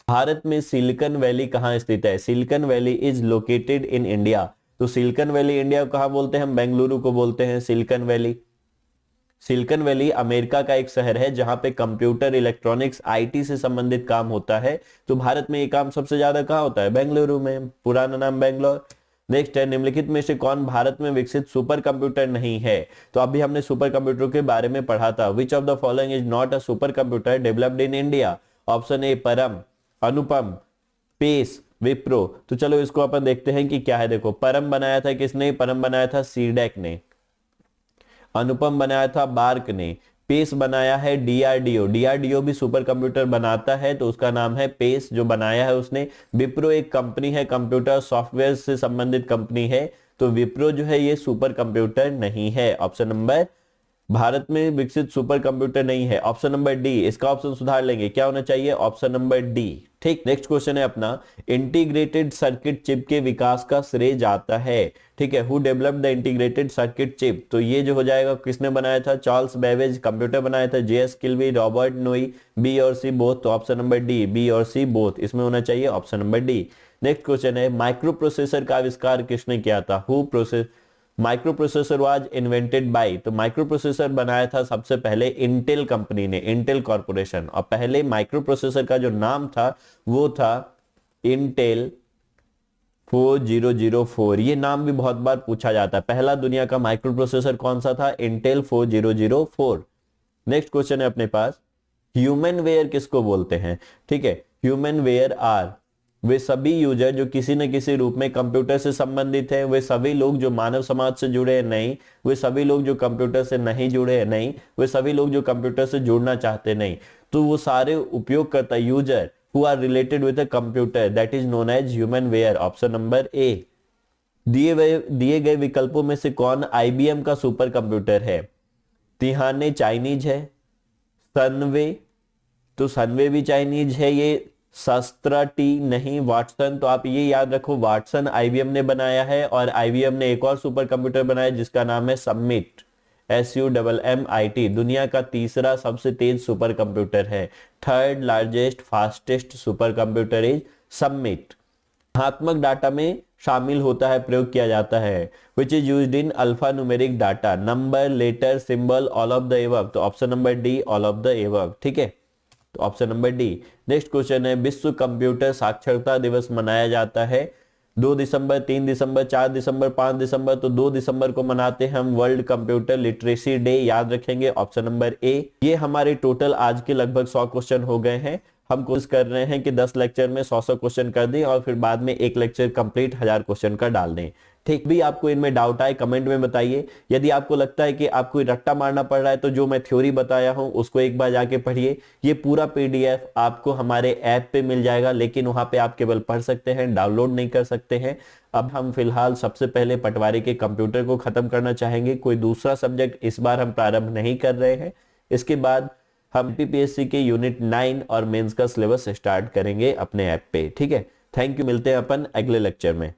भारत में सिलिकॉन वैली कहां स्थित है? Silicon valley is located in India. तो सिलिकॉन वैली इंडिया को कहां बोलते हैं? हम बेंगलुरु को बोलते हैं silicon valley. Silicon valley America का एक शहर है जहां पे कंप्यूटर, इलेक्ट्रॉनिक्स, IT से संबंधित काम होता है। तो भारत में ये काम सबसे ज्यादा कहां होता है? बेंगलुरु में, पुराना नाम बेंगलोर। नेक्स्ट है, निम्नलिखित में से कौन भारत में विकसित सुपर कंप्यूटर नहीं है? तो अभी हमने सुपर कंप्यूटर के बारे में पढ़ा था। विच of the following is not a super computer developed in India? Option A परम, अनुपम, पेस, विप्रो। तो चलो इसको अपन देखते हैं कि क्या है। देखो, परम बनाया था किसने? परम बनाया था सीडेक ने। अनुपम बनाया था बार्क ने। पेस बनाया है DRDO। DRDO भी सुपर कंप्यूटर बनाता है, तो उसका नाम है पेस, जो बनाया है उसने। विप्रो एक कंपनी है, कंप्यूटर सॉफ्टवेयर से संबंधित कंपनी है, तो विप्रो जो है ये सुपर कंप्यूटर नहीं है। ऑप्शन नंबर, भारत में विकसित सुपर कंप्यूटर नहीं है, ऑप्शन नंबर डी। इसका ऑप्शन सुधार लेंगे, क्या होना चाहिए? Option number D. ठीक, नेक्स्ट क्वेश्चन है अपना, इंटीग्रेटेड सर्किट चिप के विकास का श्रेय जाता है, ठीक है, who developed the integrated circuit chip? तो ये जो हो जाएगा, किसने बनाया था? Charles Babbage. कंप्यूटर बनाया था JS किल्वी, रॉबर्ट नोई। बी और सी बोथ, तो ऑप्शन नंबर डी, बी और सी बोथ इसमें होना चाहिए, option number D. Next question है, माइक्रो प्रोसेसर का आविष्कार किसने किया था? Who process micro processor was invented by? तो माइक्रो प्रोसेसर बनाया था सबसे पहले इंटेल कंपनी ने, इंटेल कॉर्पोरेशन। और पहले माइक्रो प्रोसेसर का जो नाम था वो था इंटेल 4004। ये नाम भी बहुत बार पूछा जाता है। पहला दुनिया का माइक्रो प्रोसेसर कौन सा था? इंटेल 4004। नेक्स्ट क्वेश्चन है अपने पास, ह्यूमन वेयर किसको बोलते हैं? ठीक है, ह्यूमन वेयर आर वे सभी यूजर जो किसी न किसी रूप में कंप्यूटर से संबंधित है, वे सभी लोग जो मानव समाज से जुड़े हैं, नहीं, वे सभी लोग जो कंप्यूटर से नहीं जुड़े हैं, नहीं, वे सभी लोग जो कंप्यूटर से जुड़ना चाहते नहीं, तो वो सारे उपयोगकर्ता user who are related with a computer, that is known as human ware, option number A. दिए गए विकल्पों में से कौन IBM का सुपर कंप्यूटर है? तिहाने चाइनीज है, सनवे, तो सनवे भी चाइनीज है, ये शस्त्रा टी नहीं, वाटसन। तो आप ये याद रखो, वाटसन IBM ने बनाया है, और IBM ने एक और सुपर कंप्यूटर बनाया जिसका नाम है सबमिट, SUMMIT दुनिया का तीसरा सबसे तेज सुपर कंप्यूटर है। Third largest fastest super computer is Summit. गुणात्मक डाटा में शामिल होता है, प्रयोग किया जाता है, which is used in alpha numeric data, number, letter, symbol, all of the above. तो option number D, all of the above. ठीक है, तो option number D. Next question है, विश्व कंप्यूटर साक्षरता दिवस मनाया जाता है 2 दिसंबर, 3 दिसंबर, 4 दिसंबर, 5 दिसंबर। तो 2 दिसंबर को मनाते हैं हम वर्ल्ड कंप्यूटर लिटरेसी डे, याद रखेंगे ऑप्शन नंबर ए। ये हमारे टोटल आज के लगभग 100 क्वेश्चन हो गए हैं। हम कोशिश कर रहे हैं कि 10 लेक्चर में 100 क्वेश्चन कर दें और फिर बाद में एक लेक्चर कंप्लीट 1000 क्वेश्चन का डाल दें। ठीक, भी आपको इनमें डाउट आए कमेंट में बताइए। यदि आपको लगता है कि आपको रट्टा मारना पड़ रहा है तो जो मैं थ्योरी बताया हूं उसको एक बार जाके पढ़िए। ये पूरा पीडीएफ आपको हमारे ऐप पे मिल जाएगा, लेकिन वहां पे आप केवल पढ़ सकते हैं, डाउनलोड नहीं कर सकते हैं। अब हम फिलहाल सबसे पहले पटवारी के कंप्यूटर को खत्म करना चाहेंगे, कोई दूसरा सब्जेक्ट इस बार हम प्रारंभ नहीं कर रहे हैं। इसके बाद हम पीपीएससी के यूनिट 9 और मेंस का सिलेबस स्टार्ट करेंगे अपने ऐप पे। ठीक है, थैंक यू, मिलते हैं अपन अगले लेक्चर में।